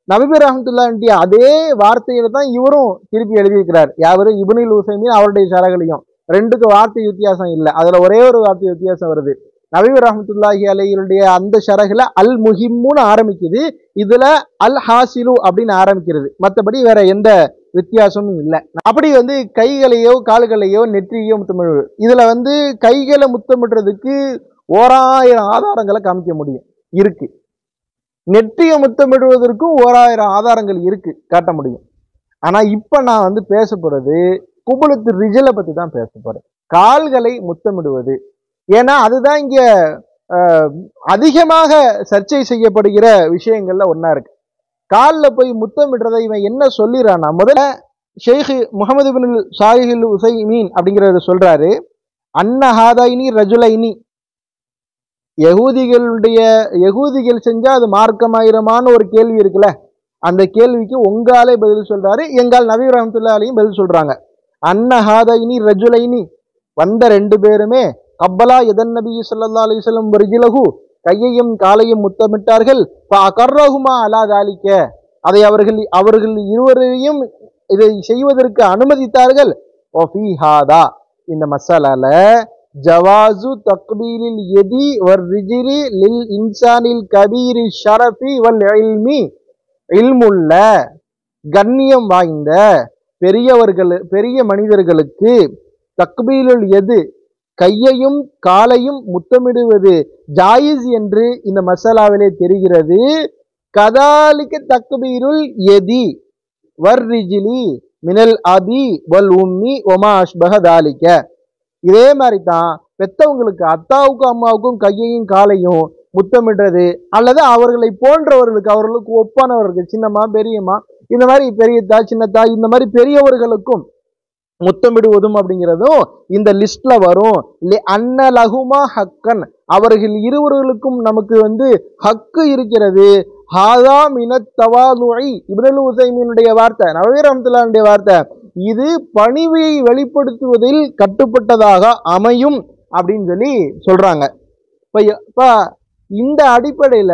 நவவி ரஹ்மத்துல்லாஹி அதே வார்த்தையில தான் இவரும் திருப்பி எழுதியிருக்கிறார். யாரு? இப்னுல் உசைமீன் அவருடைய ஷரஹ்லையும் 2க்கு வார்த்தை வித்தியாசம் இல்லை. அதுல ஒரே ஒரு வார்த்தை வித்தியாசம் வருது. நவவி ரஹ்மத்துல்லாஹி அலைஹியுடைய அந்த ஷரஹ்ல அல் முஹிம்முன்னு ஆரம்பிக்குது, இதுல அல் ஹாசிலு அப்படின்னு ஆரம்பிக்கிறது. மற்றபடி வேற எந்த வித்தியாசமும் இல்லை. அப்படி வந்து கைகளையோ கால்களையோ நெற்றியோ முத்தமிடுவது, இதுல வந்து கைகளை முத்தமிடுறதுக்கு 1000 ஆதாரங்களை காமிக்க முடியும், இருக்கு. நெற்றியை முத்தமிடுவதற்கும் 1000 ஆதாரங்கள் இருக்கு, காட்ட முடியும். ஆனா இப்ப நான் வந்து பேச போறது குபுலத்து ரிஜலை பத்தி தான் பேச போறேன், கால்களை முத்தமிடுவது. ஏன்னா அதுதான் இங்க அதிகமாக சர்ச்சை செய்யப்படுகிற விஷயங்கள்ல ஒன்னா இருக்கு. காலில் போய் முத்தமிடுறதை இவன் என்ன சொல்லிடுறான்னா, முதல்ல ஷேக் முகமது பின் சாலிஹ் உசைமீன் அப்படிங்கிறத சொல்றாரு, அன்னஹாதைனி ரஜுலைனி, யகூதிகள் செஞ்சா அது மார்க்கமாயிரமான ஒரு கேள்வி இருக்குல்ல, அந்த கேள்விக்கு உங்காலே பதில் சொல்றாரு, எங்கால் நபி ரஹ்மத்துல்லாஹி அலைஹி பதில் சொல்றாங்க. அன்னஹாதைனி ரஜுலைனி, வந்த 2 பேருமே கப்பலா எதன் நபி ஸல்லல்லாஹு அலைஹி வஸல்லம் வர்ஜிலஹு, கையையும் காலையும் முத்தமிட்டார்கள். ஃபஅகர்ரஹுமா அலா தாலிக, அதை அவர்கள் இருவரையும் இதை செய்வதற்கு அனுமதித்தார்கள். வஃபீ ஹாதா, இந்த மசாலால ஜவாசு தக்பீலில் யதி வர்ரிஜிலி லில் இன்சானில் கபீரி ஷரஃபி வல் இல்மி, இல்முள்ள கண்ணியம் வாய்ந்த பெரிய மனிதர்களுக்கு தக்பீலுல் எது, கையையும் காலையும் முத்தமிடுவது ஜாயிஸ் என்று இந்த மசாலாவிலே தெரிகிறது. கதாலிக்க தக்பீருல் எதி வர்ரிஜிலி மினல் அபி வல் உம்மி ஒமா அஷ்பஹ தாலிக்க, இதே மாதிரி தான் பெத்தவங்களுக்கு அத்தாவுக்கும் அம்மாவுக்கும் கையையும் காலையும் முத்தமிடுறது, அல்லது அவர்களை போன்றவர்களுக்கு, அவர்களுக்கு ஒப்பானவர்கள், சின்னம்மா பெரியம்மா, இந்த மாதிரி பெரியத்தா சின்னத்தா, இந்த மாதிரி பெரியவர்களுக்கும் முத்தமிடுவதும் அப்படிங்கிறதும் இந்த லிஸ்ட்ல வரும். அன்ன லகுமா ஹக்கன், அவர்கள் இருவர்களுக்கும் நமக்கு வந்து ஹக்கு இருக்கிறது. ஹாதா மினத் தவாதுஇ, இப்னுல் உசைமீனுடைய வார்த்தை, நவவி ரஹ்மத்துல்லாஹியுடைய வார்த்தை, இது பணிவை வெளிப்படுத்துவதில் கட்டுப்பட்டதாக அமையும் அப்படின்னு சொல்லி சொல்றாங்க. இப்ப இந்த அடிப்படையில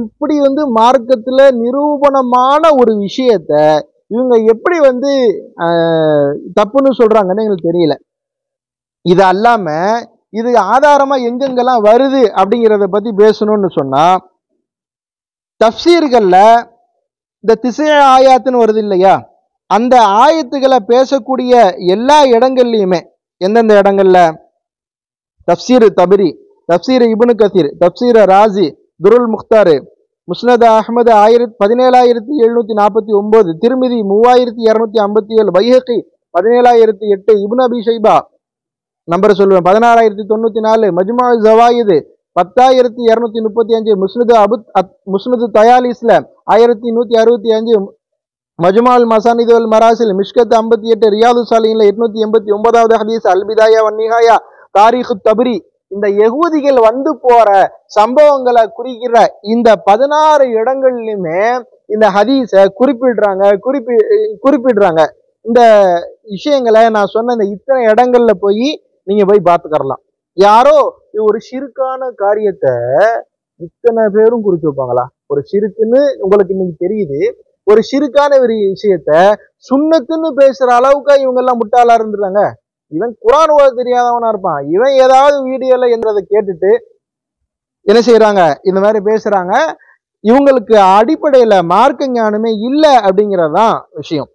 இப்படி வந்து மார்க்கத்துல நிரூபணமான ஒரு விஷயத்த இவங்க எப்படி வந்து தப்புன்னு சொல்றாங்கன்னு எங்களுக்கு தெரியல. இது அல்லாம இது ஆதாரமா எங்கெங்கெல்லாம் வருது அப்படிங்கிறத பத்தி பேசணும்னு சொன்னா, தஃப்சீர்கள்ல இந்த திசை ஆயாத்துன்னு வருது இல்லையா, அந்த ஆயத்துக்களை பேசக்கூடிய எல்லா இடங்கள்லையுமே, எந்தெந்த இடங்கள்ல தப்சீர் தபரி, தப்சீர் இப்னு கசீர், தப்சீர் ராசி, துருல் முக்தார், முஸ்னத் அஹ்மது 17,749, திருமிதி 3257, பைஹகி 17,008, இப்னு அபி ஷைபா நம்பர் சொல்லுவேன் 16,094, மஜ்மா ஜவாயிது 10,235, முஸ்னது தயாலிஸ்ல 1165, மஜ்மால் மசானிது வல் மராசில் மிஷ்கத் 58, ரியாது சாலிஹின்ல 889வது ஹதீஸ், அல் பிதாயா வன் நிஹாயா, தாரிக் தபரி. இந்த யகூதிகள் வந்து போற சம்பவங்களை குறிக்கிற இந்த 16 இடங்கள்லயுமே இந்த ஹதீஸ குறிப்பிடுறாங்க. இந்த விஷயங்களை நான் சொன்ன இந்த இத்தனை இடங்கள்ல நீங்க போய் பார்த்துக்கறலாம். யாரோ ஒரு ஷிர்கான காரியத்தை இத்தனை பேரும் குறிச்சு வைப்பாங்களா? ஒரு ஷிர்க்குன்னு உங்களுக்கு இன்னைக்கு தெரியுது, ஒரு ஷிர்கான ஒரு விஷயத்த சுன்னத்துன்னு பேசுற அளவுக்கு இவங்க எல்லாம் முட்டாளா இருந்துறாங்க. இவன் குரான் ஓத தெரியாதவனா இருப்பான், இவன் ஏதாவது வீடியோல என்றதை கேட்டுட்டு என்ன செய்யறாங்க, இந்த மாதிரி பேசுறாங்க. இவங்களுக்கு அடிப்படையில மார்க்க ஞானமே இல்லை அப்படிங்கிறதுதான் விஷயம்.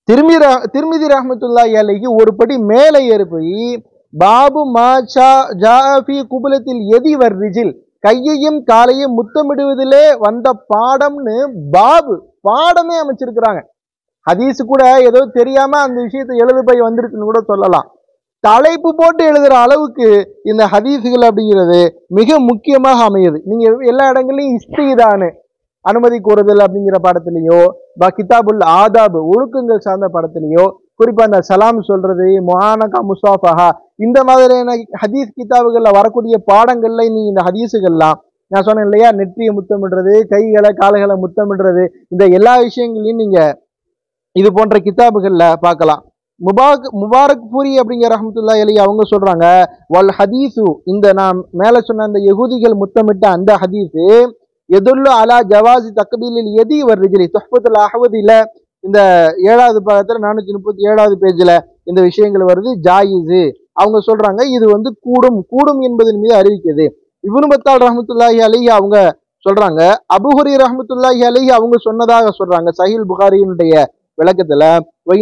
திருமிதி ரஹ்மத்துல்லாஹி அலைஹி ஒரு படி மேலே ஏறி போய் பாபு மாஃபி குபுலத்தில் எதி வர்ரிஜில், கையையும் காலையும் முத்தமிடுவதிலே வந்த பாடம்னு பாடமே அமைச்சிருக்கிறாங்க. ஹதீஸ் கூட ஏதோ தெரியாம அந்த விஷயத்தை எழுது போய் வந்திருக்குன்னு கூட சொல்லலாம். தலைப்பு போட்டு எழுதுற அளவுக்கு இந்த ஹதீஸுகள் அப்படிங்கிறது மிக முக்கியமாக அமையுது. நீங்க எல்லா இடங்கள்லையும் இஸ்திதானு அனுமதி கோருதல் அப்படிங்கிற படத்திலேயோ, கிதாபுல் ஆதாப் ஒழுக்கங்கள் சார்ந்த படத்திலேயோ, குறிப்பா இந்த சலாம் சொல்றது, முஹானகா முசாஃபஹா, இந்த மாதிரியான ஹதீஸ் கிதாபுகள்ல வரக்கூடிய பாடங்கள்ல நீங்க இந்த ஹதீஸுகள்லாம் நான் சொன்னேன் இல்லையா, நெற்றியை முத்தமிடுறது, கைகளை கால்களை முத்தமிடுறது, இந்த எல்லா விஷயங்களையும் நீங்க இது போன்ற கிதாபுகள்ல பார்க்கலாம். முபாரக் பூரி அப்படிங்கிற ரஹ்மத்துல்லாஹி அலைஹி அவங்க சொல்றாங்க, வல் ஹதீஸு, இந்த நான் மேல சொன்ன அந்த யகூதிகள் முத்தமிட்ட அந்த ஹதீஸு எதுல்லு அலா ஜவாசி தக்பீலில் எதி வர்ரிஜிலி, துஹ்பத்துல் அஹ்வதில இந்த 7வது பாகத்துல 437வது பேஜ்ல இந்த விஷயங்கள் வருது. ஜாயிஸு அவங்க சொல்றாங்க, இது கூடும் என்பதன் மீது அறிவிக்குது. இப்னு பத்தால் ரஹ்மத்துல்லாஹி அலைஹி அவங்க சொல்றாங்க, அபூ ஹுரைரா ரஹ்மத்துல்லாஹி அலைஹி அவங்க சொன்னதாக சொல்றாங்க சஹீஹ் புகாரியினுடைய விளக்கத்துல,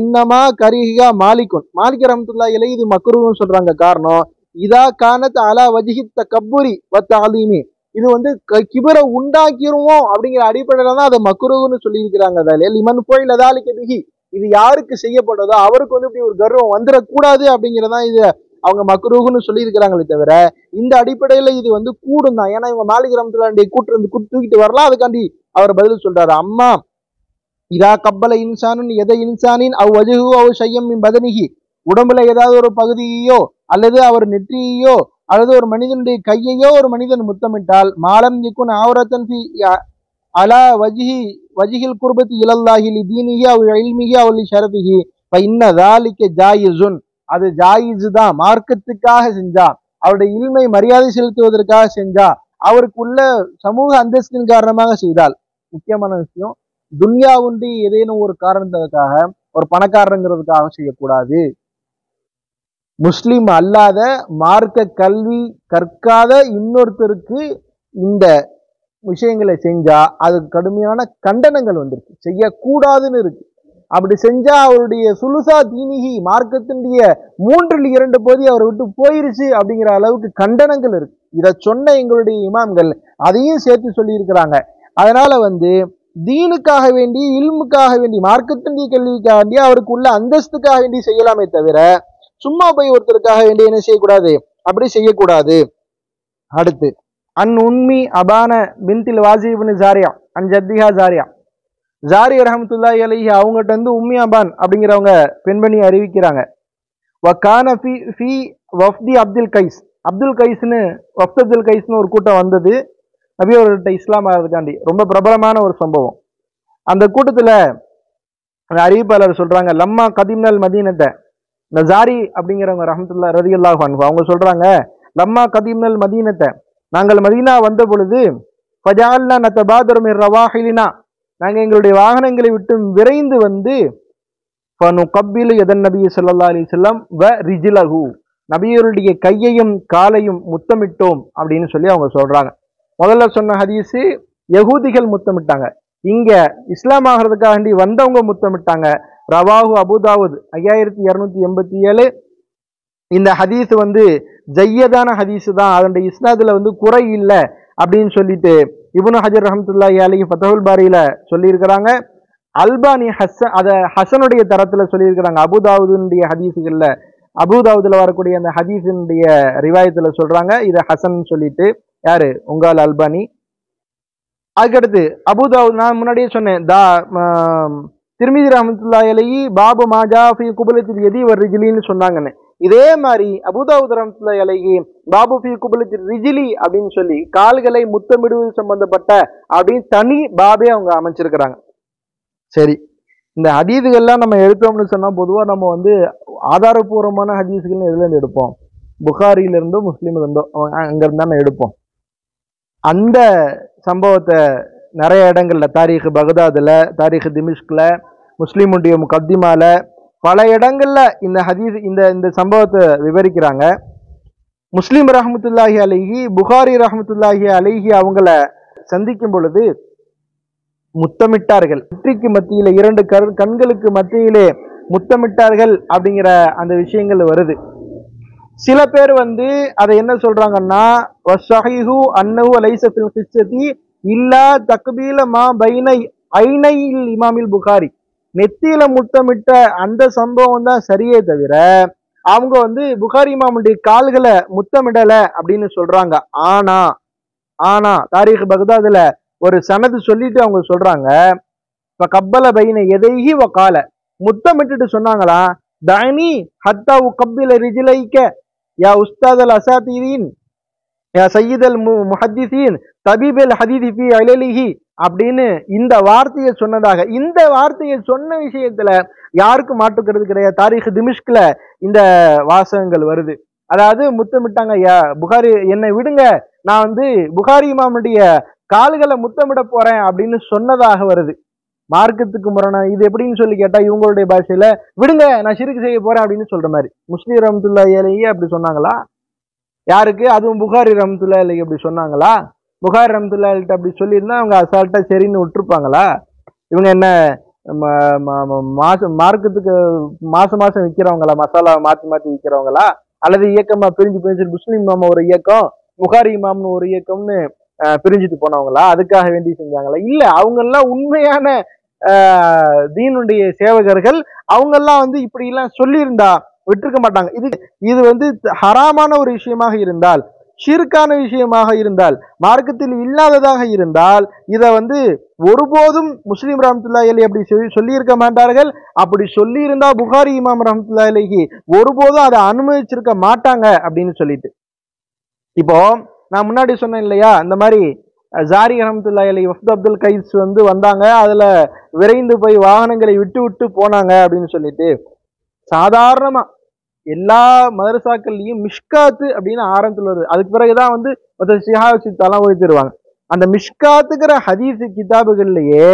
இன்னமா கரிஹா மாலிக் ரஹ்மத்துல்லாஹி அலைஹி இது மக்ரூஹ்னு சொல்றாங்க. காரணம், இதா கானத் அலா வஜ்ஹி தகப்புரி வ தஅலீமி, இது கிபரை உண்டாக்கிருவோம் அப்படிங்கிற அடிப்படையில தான் அதை மக்ரூஹ்னு சொல்லி இருக்கிறாங்க. லிமன் கோயில் அதாலிக்க பிஹி, இது யாருக்கு செய்யப்பட்டதோ அவருக்கு இப்படி ஒரு கர்வம் வந்துடக்கூடாது அப்படிங்கிறதான் இது அவங்க மக்ரூஹ்னு சொல்லி இருக்கிறாங்களே தவிர, இந்த அடிப்படையில இது கூடும் தான். ஏன்னா இவங்க மாலிக் ரஹ்மத்துல்லாஹி தூக்கிட்டு வரலாம். அதுக்காண்டி அவர் பதில் சொல்றாரு, அம்மா இதா கப்பல இன்சானுன் எதை இன்சானின் அவ் வஜ்ஹு அவ் ஷையம் மின் பதனிஹி, உடம்புல ஏதாவது ஒரு பகுதியையோ அல்லது அவர் நெற்றியையோ அல்லது ஒரு மனிதனுடைய கையையோ ஒரு மனிதன் முத்தமிட்டால், மாலம் யகுன் ஆவரத்தன் ஃபி அலா வஜ்ஹில் குர்பத்தி இலல்லாஹி லிதீனிஹி அவ் இல்மிஹி அவ் லிஷரஃபிஹி ஃப இன்ன ஸாலிக ஜாயிஸுன், அது ஜாயிஸ் தான். மார்க்கத்துக்காக செஞ்சா, அவருடைய இல்மை மரியாதை செலுத்துவதற்காக செஞ்சா, அவருக்குள்ள சமூக அந்தஸ்தின் காரணமாக செய்தால், முக்கியமான விஷயம், துன்யாவுண்டி ஏதேனும் ஒரு காரணத்துக்காக, ஒரு பணக்காரங்கிறதுக்காக செய்யக்கூடாது. முஸ்லிம் அல்லாத மார்க்க கல்வி கற்காத இன்னொருத்தருக்கு இந்த விஷயங்களை செஞ்சா அதுக்கு கடுமையான கண்டனங்கள் வந்திருக்கு. செய்யக்கூடாதுன்னு இருக்கு. அப்படி செஞ்சா அவருடைய சுலுசா தீனிகி, மார்க்கத்தினுடைய 2/3 பகுதி அவரை விட்டு போயிருச்சு அப்படிங்கிற அளவுக்கு கண்டனங்கள் இருக்கு. இதை சொன்ன எங்களுடைய இமாம்கள் அதையும் சேர்த்து சொல்லி இருக்கிறாங்க. அதனால தீனுக்காக வேண்டி, இல்முக்காக வேண்டி, மார்க்கத்தினுடைய கல்விக்காக வேண்டி, அவருக்கு உள்ள அந்தஸ்துக்காக வேண்டி செய்யலாமே தவிர சும்மா போய் ஒருத்தருக்காக வேண்டி என்ன செய்யக்கூடாது, அப்படி செய்யக்கூடாது. அடுத்து, அன் உம்மி அபான பின்தில் வாசிபின் ஜாரியா அன் ஜத்திஹா ஜாரியா ரஹ்மத்துல்லாஹி அலைஹி அவங்ககிட்ட உம்மி அபான் அப்படிங்கிறவங்க பெண்மணி அறிவிக்கிறாங்க, வகான ஃபி வஃப்தி அப்துல் கைஸ்னு ஒரு கூட்டம் வந்தது நபி அவர்கள்ட்ட இஸ்லாம் ஆகிறதுக்காண்டி. ரொம்ப பிரபலமான ஒரு சம்பவம். அந்த கூட்டத்துல அறிவிப்பாளர் சொல்றாங்க, லம்மா கதிம்னல் மதீனத்தை, இந்த ஜாரி அப்படிங்கிறவங்க ரஹ்மத்துல்லாஹி ரலியல்லாஹு அன்ஹு அவங்க சொல்றாங்க, லம்மா கதிம்னல் மதீனத்தை, நாங்கள் மதீனா வந்த பொழுது, ஃபஜஅல்னா நதபாதரு மின் ரவாஹிலினா, நாங்கள் எங்களுடைய வாகனங்களை விட்டு விரைந்து ஃபனுகப்பிலு யதன் நபி ஸல்லல்லாஹு அலைஹி வஸல்லம் வ ரிஜ்லஹு, நபியருடைய கையையும் காலையும் முத்தமிட்டோம் அப்படின்னு சொல்லி அவங்க சொல்றாங்க. முதல்ல சொன்ன ஹதீஸு யகூதிகள் முத்தமிட்டாங்க, இங்க இஸ்லாம் ஆகிறதுக்காண்டி வந்தவங்க முத்தமிட்டாங்க. ரவாஹு அபுதாவுத் 5287, இந்த ஹதீஸ் வந்து ஜய்யதான ஹதீஸ் தான், அதனுடைய இஸ்னாதுல வந்து குறை இல்லை அப்படின்னு சொல்லிட்டு இப்னு ஹஜர் ரஹ்மத்துல்லாஹி அலைஹி ஃபத்ஹுல் பாரியில சொல்லியிருக்கிறாங்க. அல்பானி ஹசனுடைய தரத்துல சொல்லியிருக்கிறாங்க. அபுதாவுதுடைய ஹதீஸுகள்ல, அபுதாவுதுல வரக்கூடிய அந்த ஹதீஸினுடைய ரிவாயத்துல சொல்றாங்க இதை ஹசன் சொல்லிட்டு. யாரு? உங்கால் அல்பானி. அதுக்கடுத்து அபுதாவுத் நான் முன்னாடியே சொன்னேன், திர்மிதி ரஹ்மத்துல்லாஹி அலைஹி பாபு மாஜா ஃபி குபலத்தில் யதி வர் ரிஜ்லின்னு சொன்னாங்கன்னு. இதே மாதிரி அபுதாவுத் ரஹ்மத்துல்லாஹி அலைஹி பாபு ஃபி குபலத்தில் ரிஜ்லி அப்படின்னு சொல்லி கால்களை முத்தமிடுவது சம்பந்தப்பட்ட அப்படின்னு தனி பாபே அவங்க அமைச்சிருக்கிறாங்க. சரி, இந்த ஹதீஸுகள்லாம் நம்ம எடுத்தோம்னு சொன்னா பொதுவா நம்ம வந்து ஆதாரபூர்வமான ஹதீஸுகள் எதுல இருந்து எடுப்போம்? புகாரில இருந்தோ முஸ்லீம்ல இருந்தோ அங்க இருந்தா எடுப்போம். அந்த சம்பவத்தை நிறைய இடங்கள்ல, தாரீக் பகதாதுல, தாரீக் திமிஷ்க்ல, முஸ்லீமுடைய முகத்திமால, பல இடங்கள்ல இந்த ஹதீஸ் இந்த சம்பவத்தை விவரிக்கிறாங்க. முஸ்லீம் ரஹ்மத்துல்லாஹி அலைஹி புகாரி ரஹ்மத்துல்லாஹி அலைஹி அவங்கள சந்திக்கும் பொழுது முத்தமிட்டார்கள். வெற்றிக்கு மத்தியில, இரண்டு கண்களுக்கு மத்தியிலே முத்தமிட்டார்கள் அப்படிங்கிற அந்த விஷயங்கள் வருது. சில பேர் வந்து அதை என்ன சொல்றாங்கன்னா, வஸ்ஸஹீஹு அன்னஹு லைஸ ஃபில் கிஸ்ஸதி இல்லா தக்பீல மா பைன ஐனைல் இமாமில் புகாரி. நெத்தியில முத்தமிட்ட அந்த சம்பவம் தான் சரியே தவிர அவங்க வந்து புகாரி இமாமுடைய கால்களை முத்தமிடல அப்படின்னு சொல்றாங்க. ஆனா தாரீக் பக்தாதுல ஒரு சனது சொல்லிட்டு அவங்க சொல்றாங்க, இப்ப கப்பல பைன எதைஹி வகால, முத்தமிட்டுட்டு சொன்னாங்களா, தனி ஹத்தா கப்பில ரிஜிலைக்க யா உஸ்தாத் அல் அசாதீன் யா சையீத் அல் முஹத்திஸீன் தபீப் அல் ஹதீஸ் ஃபீ அலலிஹி அப்படின்னு இந்த வார்த்தையை சொன்னதாக. இந்த வார்த்தையை சொன்ன விஷயத்துல யாருக்கும் மாற்றுக்கிறது கிடையாது. தாரீக் திமிஷ்க்ல இந்த வாசகங்கள் வருது. அதாவது முத்தமிட்டாங்க, யா புகாரி என்னை விடுங்க, நான் வந்து புகாரி இமாமுடைய கால்களை முத்தமிட போறேன் அப்படின்னு சொன்னதாக வருது. மார்க்கத்துக்கு முரணா இது எப்படின்னு சொல்லி கேட்டா இவங்களுடைய பாஷையில விடுங்க நான் ஷிர்க் செய்ய போறேன் அப்படின்னு சொல்ற மாதிரி. முஸ்லீம் ரஹ்மத்துல்லாஹி அலைஹி அப்படி சொன்னாங்களா? யாருக்கு? அதுவும் புகாரி ரஹ்மத்துல்லாஹி அலைஹி அப்படி சொன்னாங்களா? புகாரி ரஹ்மத்துல்லாஹி அலைஹி அப்படி சொல்லியிருந்தா அவங்க அசால்ட்டா சரின்னு விட்டுருப்பாங்களா? இவங்க என்ன மார்க்கத்துக்கு மாசம் விற்கிறவங்களா? மசாலா மாத்தி விற்கிறவங்களா? அல்லது இயக்கமா பிரிஞ்சு முஸ்லீம் இமாம் ஒரு இயக்கம், புகாரி இமாம்னு ஒரு இயக்கம்னு பிரிஞ்சுட்டு போனவங்களா? அதுக்காக வேண்டி செஞ்சாங்களா? இல்ல, அவங்க எல்லாம் உண்மையான தீனுடைய சேவகர்கள். அவங்க எல்லாம் வந்து இப்படி எல்லாம் சொல்லியிருந்தா விட்டுருக்க மாட்டாங்க. இது வந்து ஹராமான ஒரு விஷயமாக இருந்தால், ஷிர்கான விஷயமாக இருந்தால், மார்க்கத்தில் இல்லாததாக இருந்தால் இதை வந்து ஒருபோதும் முஸ்லீம் ரஹ்மத்துல்லாஹி அலைஹி அப்படி சொல்லியிருக்க மாட்டார்கள். அப்படி சொல்லி இருந்தா புகாரி இமாம் ரஹ்மத்துல்லாஹி அலைஹி ஒருபோதும் அதை அனுமதிச்சிருக்க மாட்டாங்க அப்படின்னு சொல்லிட்டு. இப்போ நான் முன்னாடி சொன்னேன் இல்லையா, இந்த மாதிரி ஜாரி ரஹ்மத்துல்லாஹி அலைஹி வஃத் அப்துல் கைஸ் வந்து வந்தாங்க, அதுல விரைந்து போய் வாகனங்களை விட்டு போனாங்க அப்படின்னு சொல்லிட்டு. சாதாரணமா எல்லா மதரசாக்கள்லயும் மிஷ்காத்து அப்படின்னு ஆரம்பத்துல வருது. அதுக்கு பிறகுதான் வந்து சித்தாலாம் ஓடி தருவாங்க. அந்த மிஷ்காத்துங்கிற ஹதீஸ் கிதாபுகள்லயே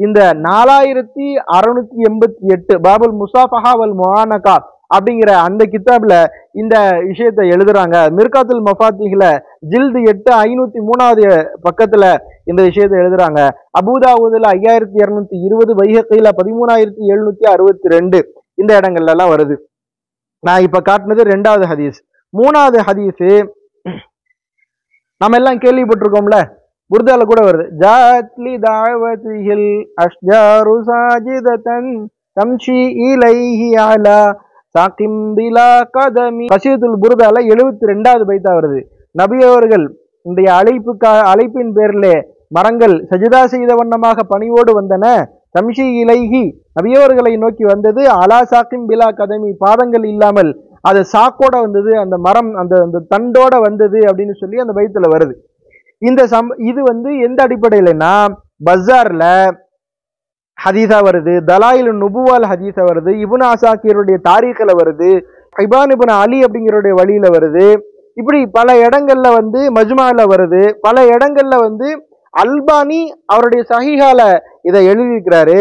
இந்த 4688 பாபுல் முசாஃபஹா வல் முஆனகா அப்படிங்கிற அந்த கிதாப்ல இந்த விஷயத்தை எழுதுறாங்க. மிர்காத்துல் மஃபாத்திஹ்ல ஜில்து 8 503வது பக்கத்துல இந்த விஷயத்தை எழுதுறாங்க. அபூதாவுதுல 5220, பைஹக்கில 13762 இந்த இடங்கள்ல எல்லாம் வருது. நான் இப்ப காட்டினது 2வது ஹதீஸ். 3வது ஹதீஸ் நம்ம எல்லாம் கேள்விப்பட்டிருக்கோம்ல, புர்தால கூட வருது. ஜாத்லி தாவதிஹில் அஷ்ஜாரு சாஜிததன் தம்ஷி இலைஹி அலா சாகிம் பிலா கதமி. கஸீதுல் புர்தால 72வது பைத்தா வருது. நபி அவர்கள் இந்த அழைப்பின் பேரிலே மரங்கள் சஜிதா செய்த வண்ணமாக பணிவோடு வந்தன. தம்ஷி இலைஹி நபியவர்களை நோக்கி வந்தது. அலா சாக்கிம் பிலா கதமி பாதங்கள் இல்லாமல் அது சாக்கோட வந்தது, அந்த மரம் அந்த தண்டோட வந்தது அப்படின்னு சொல்லி அந்த பைத்துல வருது. இது வந்து எந்த அடிப்படையிலன்னா பஸார்ல ஹதீஸா வருது, தலாயில் நுபுவால் ஹதீஸா வருது, இப்னு அசாக்கிருடைய தாரீഖல வருது, ஹிபான் இப்னு அலி அப்படிங்கிறடைய வழியில வருது. இப்படி பல இடங்கள்ல வந்து மஜ்மால வருது. பல இடங்கள்ல வந்து அல்பானி அவருடைய சஹீஹால இதை எழுதியிருக்கிறாரு.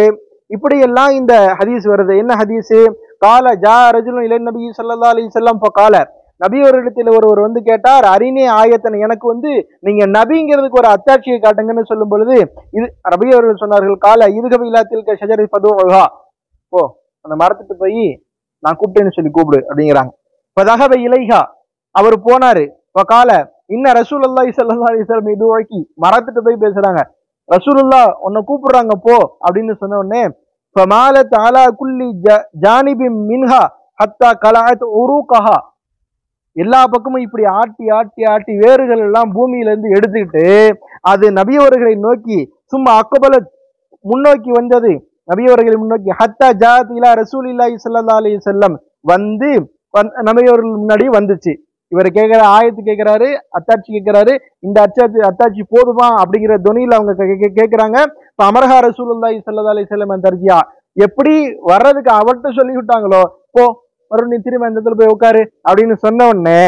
இப்படி எல்லாம் இந்த ஹதீஸ் வருது. என்ன ஹதீஸ்? கால ஜா ரஜுலுன் இலன் நபி ஸல்லல்லாஹு அலைஹி வஸல்லம் ஃபகால, நபி அவர்களிடத்தில் ஒருவர் வந்து கேட்டார், அரினே ஆயத்தன், எனக்கு வந்து நீங்க நபிங்கிறதுக்கு ஒரு அத்தாட்சியை காட்டுங்கன்னு சொல்லும் பொழுது இது நபி அவர்கள் சொன்னார்கள், கால இதுக இலாத்தில் ஷஜரி ஃபதுஹா, ஓ அந்த மரத்துக்கு போய் நான் கூப்பிட்டேன்னு சொல்லி கூப்பிடு அப்படிங்கிறாங்க. ஃபதஹப இலைஹா, அவர் போனாரு. வகால இன்ன ரசூலுல்லாஹி ஸல்லல்லாஹு அலைஹி வஸல்லம் இதுவரைக்கு மறந்துட்டு போய் பேசுறாங்க. ரசூலுல்லாஹ் உன்னை கூப்பிடுறாங்க போ அப்படின்னு சொன்ன உடனே ஃபமாலத் அலா குல்லி ஜானிபின் மின்ஹா ஹத்தா கலஅத் உருகஹா, எல்லா பக்கமும் இப்படி ஆட்டி ஆட்டி ஆட்டி வேர்கள் எல்லாம் பூமியில இருந்து எடுத்துக்கிட்டு அது நபியவர்களை நோக்கி சும்மா அக்கபலத் முன்னோக்கி வந்தது. நபியவர்களை முன்னோக்கி ஹத்தா ஜாத் இலா ரசூலில்லாஹி ஸல்லல்லாஹு அலைஹி வஸல்லம் வந்து நபியவர்கள் முன்னாடி வந்துச்சு. இவர் கேட்கிற ஆயத்து கேட்கிறாரு, அத்தாட்சி கேட்கிறாரு. இந்த அத்தாட்சி போதுமா அப்படிங்கிற துணியில அவங்க கேட்கிறாங்க. இப்ப அமர்ஹா ரசூலுல்லாஹி ஸல்லல்லாஹு அலைஹி வஸல்லம் தர்ஜியா, எப்படி வர்றதுக்கு அவர்கிட்ட சொல்லி விட்டாங்களோ போ மறுபடியும் திரும்ப இந்த இடத்துல போய் உட்காரு அப்படின்னு சொன்ன உடனே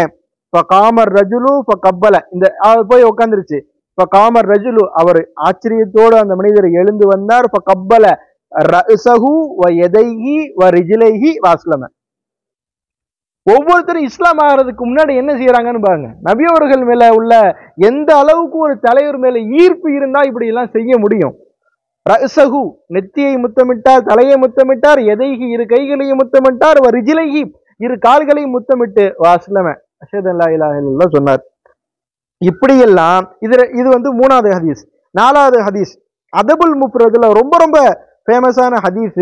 காமர் ரஜுலு கப்பல, இந்த போய் உட்காந்துருச்சு. இப்ப காமர் ரஜுலு, அவர் ஆச்சரியத்தோடு அந்த மனிதர் எழுந்து வந்தார். கப்பல ரஸஹு வ யதைஹி வ ரிஜ்லைஹி வாஸ்லம. ஒவ்வொருத்தரும் இஸ்லாம் ஆகிறதுக்கு முன்னாடி என்ன செய்யறாங்கன்னு பாருங்க. நபி அவர்கள் மேல உள்ள எந்த அளவுக்கு ஒரு தலைவர் மேல ஈர்ப்பு இருந்தா இப்படி எல்லாம் செய்ய முடியும். ரஸஹு, நெத்தியை முத்தமிட்டார், தலையை முத்தமிட்டார், எதைஹி, இரு கைகளையும் முத்தமிட்டார், ரிஜ்லைஹி, இரு கால்களையும் முத்தமிட்டு வாஸ்லம அஷ்ஹது அல்லா இலாஹ இல்லல்லாஹ் சொன்னார். இப்படியெல்லாம் இது வந்து 3வது ஹதீஸ். 4வது ஹதீஸ் அதபுல் முஃப்ரதுல ரொம்ப ரொம்ப ஃபேமஸான ஹதீஸ்.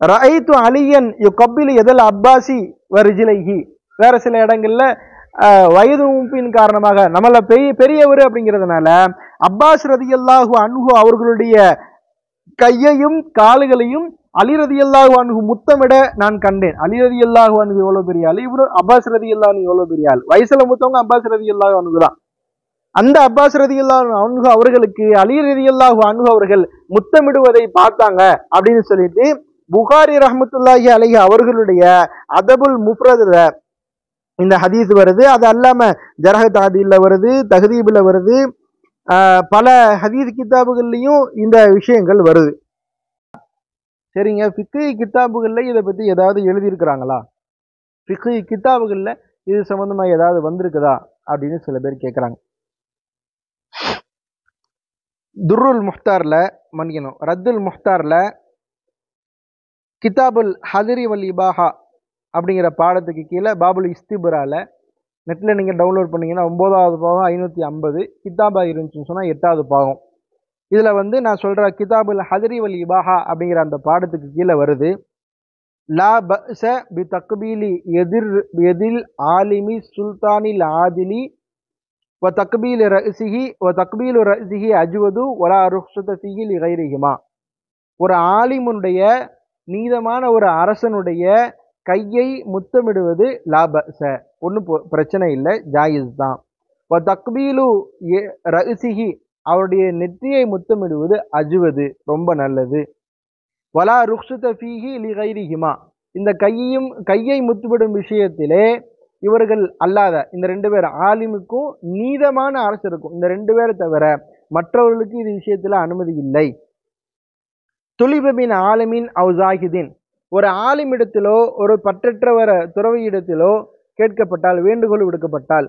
ரஐத்து அலியன் யுகப்பிலு யதல் அப்பாசி வ ரிஜ்லைஹி. வேற சில இடங்கள்ல வயது மூப்பின் காரணமாக நம்மள பெரியவர் அப்படிங்கிறதுனால அப்பாஸ் ரதியல்லாஹு அன்ஹு அவர்களுடைய கையையும் கால்களையும் அலி ரதியல்லாஹு அன்ஹு முத்தமிட நான் கண்டேன். அலி ரதியல்லாஹு அன்ஹு எவ்வளவு பெரிய ஆள், இவரு அப்பாஸ் ரதியல்லாஹு அன்ஹு எவ்வளவு பெரிய ஆள். வயசுல மூத்தவங்க அப்பாஸ் ரதியல்லாஹு அன்ஹு தான். அந்த அப்பாஸ் ரதியல்லாஹு அன்ஹு அவர்களுக்கு அலி ரதியல்லாஹு அன்ஹு அவர்கள் முத்தமிடுவதை பார்த்தாங்க அப்படின்னு சொல்லிட்டு புகாரி ரஹ்மத்துல்லாஹி அலைஹி அவர்களுடைய அதபுல் முஃப்ரதுல இந்த ஹதீஸ் வருது. அது அல்லாம ஜரஹ தாதீல்ல வருது, தஹதீப்ல வருது, பல ஹதீஸ் கிதாபுகள்லையும் இந்த விஷயங்கள் வருது. சரிங்க, ஃபிக்ஹ் கிதாபுகள்ல இதை பத்தி ஏதாவது எழுதியிருக்கிறாங்களா, ஃபிக்ஹ் கிதாபுகள்ல இது சம்பந்தமா ஏதாவது வந்திருக்குதா அப்படின்னு சில பேர் கேட்குறாங்க. துர்ருல் முஹ்தார்ல மன்னிக்கணும், ரத்துல் முஹ்தார்ல கிதாபுல் ஹதிரி வல் இபாஹா அப்படிங்கிற பாடத்துக்கு கீழே பாபுல் இஸ்திபுரால நெட்டில் நீங்கள் டவுன்லோட் பண்ணீங்கன்னா 9வது பாகம் 550 கிதாபா இருந்துச்சுன்னு சொன்னால் 8வது பாகம். இதில் வந்து நான் சொல்கிற கிதாபுல் ஹதிரி வல் இபாஹா அப்படிங்கிற அந்த பாடத்துக்கு கீழே வருது. லா பஸ பி தக்பீலி எதில் ஆலிமி சுல்தானில் ஆதிலி வ தக்பீல் ரஸிஹி வ தக்பீலு ரஸிஹி அஜ்வது வலா ருஹ்ஸத ஃபீஹி லிகைரிஹிமா. ஒரு ஆலிமுடைய, நீதமான ஒரு அரசனுடைய கையை முத்தமிடுவது லாபஸ, ஒன்றும் பிரச்சனை இல்லை, ஜாயிஸ் தான். தக்பீலு ரஸிஹி, அவருடைய நெற்றியை முத்தமிடுவது அஜ்வது, ரொம்ப நல்லது. வலா ருஹ்ஸத ஃபீஹி லிகைரிஹிமா, இந்த கையை முத்தமிடும் விஷயத்திலே இவர்கள் அல்லாத இந்த 2 பேர், ஆலிமுக்கும் நீதமான அரசருக்கும், இந்த 2 பேரை தவிர மற்றவர்களுக்கு இது விஷயத்துல அனுமதி இல்லை. துலிபின் ஆலிமின் அவு ஜாஹிதின், ஒரு ஆலிமிடத்திலோ ஒரு பற்றற்றவர துறவியிடத்திலோ கேட்கப்பட்டால், வேண்டுகோள் விடுக்கப்பட்டால்,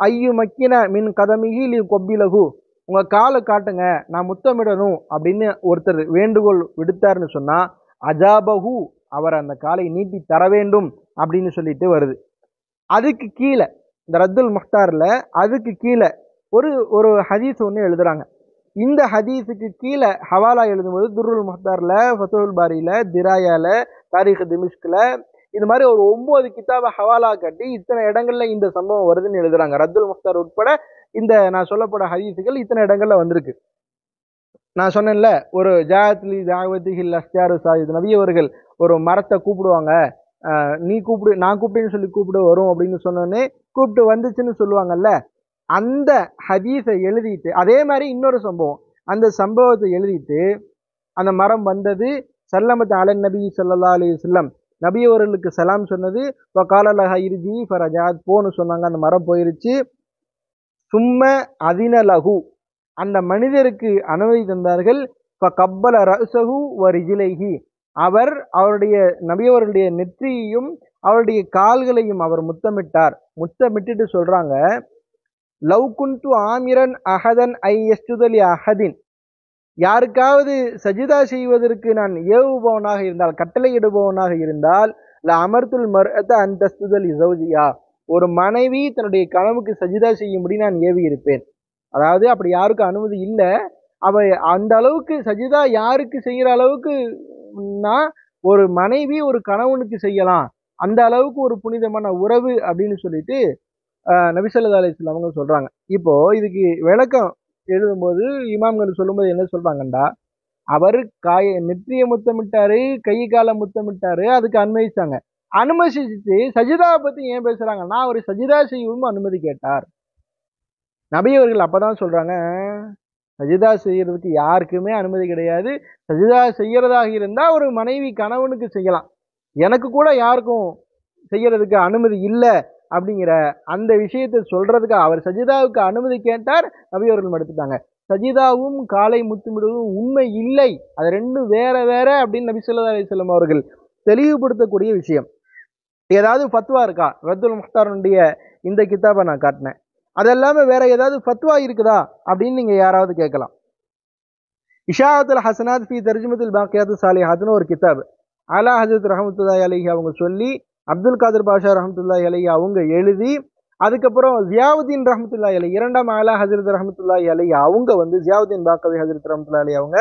ஐயு மக்கின மின் கதமிஹி லி கொப்பிலகு, உங்க காலை காட்டுங்க நான் முத்தமிடணும் அப்படின்னு ஒருத்தர் வேண்டுகோள் விடுத்தார்னு சொன்னா அஜாபஹு, அவர் அந்த காலை நீட்டி தர வேண்டும் அப்படின்னு சொல்லிட்டு வருது. அதுக்கு கீழே இந்த ரத்துல் முஹ்தார்ல அதுக்கு கீழே ஒரு ஹதீஸ் ஒன்று எழுதுறாங்க. இந்த ஹதீஸுக்கு கீழே ஹவாலா எழுதும்போது துர்ருல் முஹ்தார்ல, ஃபதுல் பாரியில, திராயால, தாரிக் திமிஷ்கில், இது மாதிரி ஒரு 9 கிதாபை ஹவாலா கட்டி இத்தனை இடங்கள்ல இந்த சம்பவம் வருதுன்னு எழுதுறாங்க. ரத்துல் முஹ்தார் உட்பட இந்த நான் சொல்லப்பட ஹதீஸுகள் இத்தனை இடங்கள்ல வந்திருக்கு. நான் சொன்னேன்ல, ஒரு ஜாத்லி ஜாவதிஹில் அஸ்யாரு சாயித், நபி அவர்கள் ஒரு மரத்தை கூப்பிடுவாங்க, நீ கூப்பிடு நான் கூப்பிட்டேன்னு சொல்லி கூப்பிட வரும் அப்படின்னு சொன்னோன்னே கூப்பிட்டு வந்துச்சுன்னு சொல்லுவாங்கல்ல, அந்த ஹதீஸை எழுதிட்டு அதே மாதிரி இன்னொரு சம்பவம், அந்த சம்பவத்தை எழுதிட்டு அந்த மரம் வந்தது, சல்லமத் அலன் நபி ஸல்லல்லாஹு அலைஹி வஸல்லம், நபி அவர்களுக்கு சலாம் சொன்னது, காலலஹ இர்ஜி ஃபரஜாத், போன்னு சொன்னாங்க, அந்த மரம் போயிருச்சு. சும்ம அதின லஹு, அந்த மனிதருக்கு அனுமதி தந்தார்கள். கப்பல ரஸஹு வ ரிஜ்லைஹி, அவருடைய நபி அவர்களுடைய நெற்றியையும் அவருடைய கால்களையும் அவர் முத்தமிட்டார். முத்தமிட்டுட்டு சொல்றாங்க, லவ் குன்து ஆமிரன் அஹதன் ஐ யஸ்ஜுதலி அஹதின், யாருக்காவது சஜிதா செய்வதற்கு நான் ஏவுபவனாக இருந்தால், கட்டளையிடுபவனாக இருந்தால், ல அமர்த்துல் மர்அத அன் தஸ்ஜுத லி ஸௌஜிஹா, ஒரு மனைவி தன்னுடைய கணவனுக்கு சஜிதா செய்யும்படி நான் ஏவி இருப்பேன். அதாவது அப்படி யாருக்கும் அனுமதி இல்ல. அவ அந்த அளவுக்கு சஜிதா யாருக்கு செய்யற அளவுக்குன்னா, ஒரு மனைவி ஒரு கணவனுக்கு செய்யலாம். அந்த அளவுக்கு ஒரு புனிதமான உறவு அப்படின்னு சொல்லிட்டு நபி ஸல்லல்லாஹு அலைஹி வஸல்லம் அவங்க சொல்றாங்க. இப்போ இதுக்கு விளக்கம் எழுதும்போது இமாம்கள் சொல்லும்போது என்ன சொல்றாங்கண்டா, அவரு நெற்றிய முத்தமிட்டாரு, கை கால முத்தமிட்டாரு, அதுக்கு அனுமதிச்சாங்க. அனுமதிச்சுட்டு சஜிதாவை பத்தி ஏன் பேசுறாங்கன்னா, அவரு சஜிதா செய்யவும் அனுமதி கேட்டார். நபி அவர்கள் அப்பதான் சொல்றாங்க, சஜிதா செய்யறதுக்கு யாருக்குமே அனுமதி கிடையாது. சஜிதா செய்யறதாக இருந்தா ஒரு மனைவி கணவனுக்கு செய்யலாம். எனக்கு கூட யாருக்கும் செய்யறதுக்கு அனுமதி இல்ல அப்படிங்கிற அந்த விஷயத்தை சொல்றதுக்கு அவர் சஜிதாவுக்கு அனுமதி கேட்டார். நபி அவர்கள் மறுத்துட்டாங்க. சஜிதாவும் காலை முத்தமிடுவதும் உண்மை இல்லை, அது ரெண்டும் வேற வேற அப்படின்னு நபி ஸல்லல்லாஹு அலைஹி வஸல்லம் அவர்கள் தெளிவுபடுத்தக்கூடிய விஷயம். ஏதாவது ஃபத்வா இருக்கா? ரத்துல் முக்தாருடைய இந்த கிதாபை நான் காட்டினேன். அதெல்லாம வேற ஏதாவது ஃபத்வா இருக்குதா அப்படின்னு நீங்க யாராவது கேட்கலாம். இஷாஅத்துல் ஹசனாத் ஃபி தர்ஜுமத்துல் பாக்கியாத்து சாலிஹாத்னு ஒரு கிதாப் ஆலா ஹஜ்ரத் ரஹ்மத்துல்லாஹி அலைஹி அவங்க சொல்லி, அப்துல் காதர் பாஷா ரஹ்மத்துல்லாஹி அலைஹி அவங்க எழுதி, அதுக்கப்புறம் ஜியாவுதீன் ரஹ்மத்துல்லாஹி அலைஹி இரண்டாம் ஆலா ஹஜ்ரத் ரஹ்மத்துல்லாஹி அலைஹி அவங்க வந்து ஜியாவுதீன் பாக்கவி ஹஜ்ரத் ரஹ்மத்துல்லாஹி அலைஹி அவங்க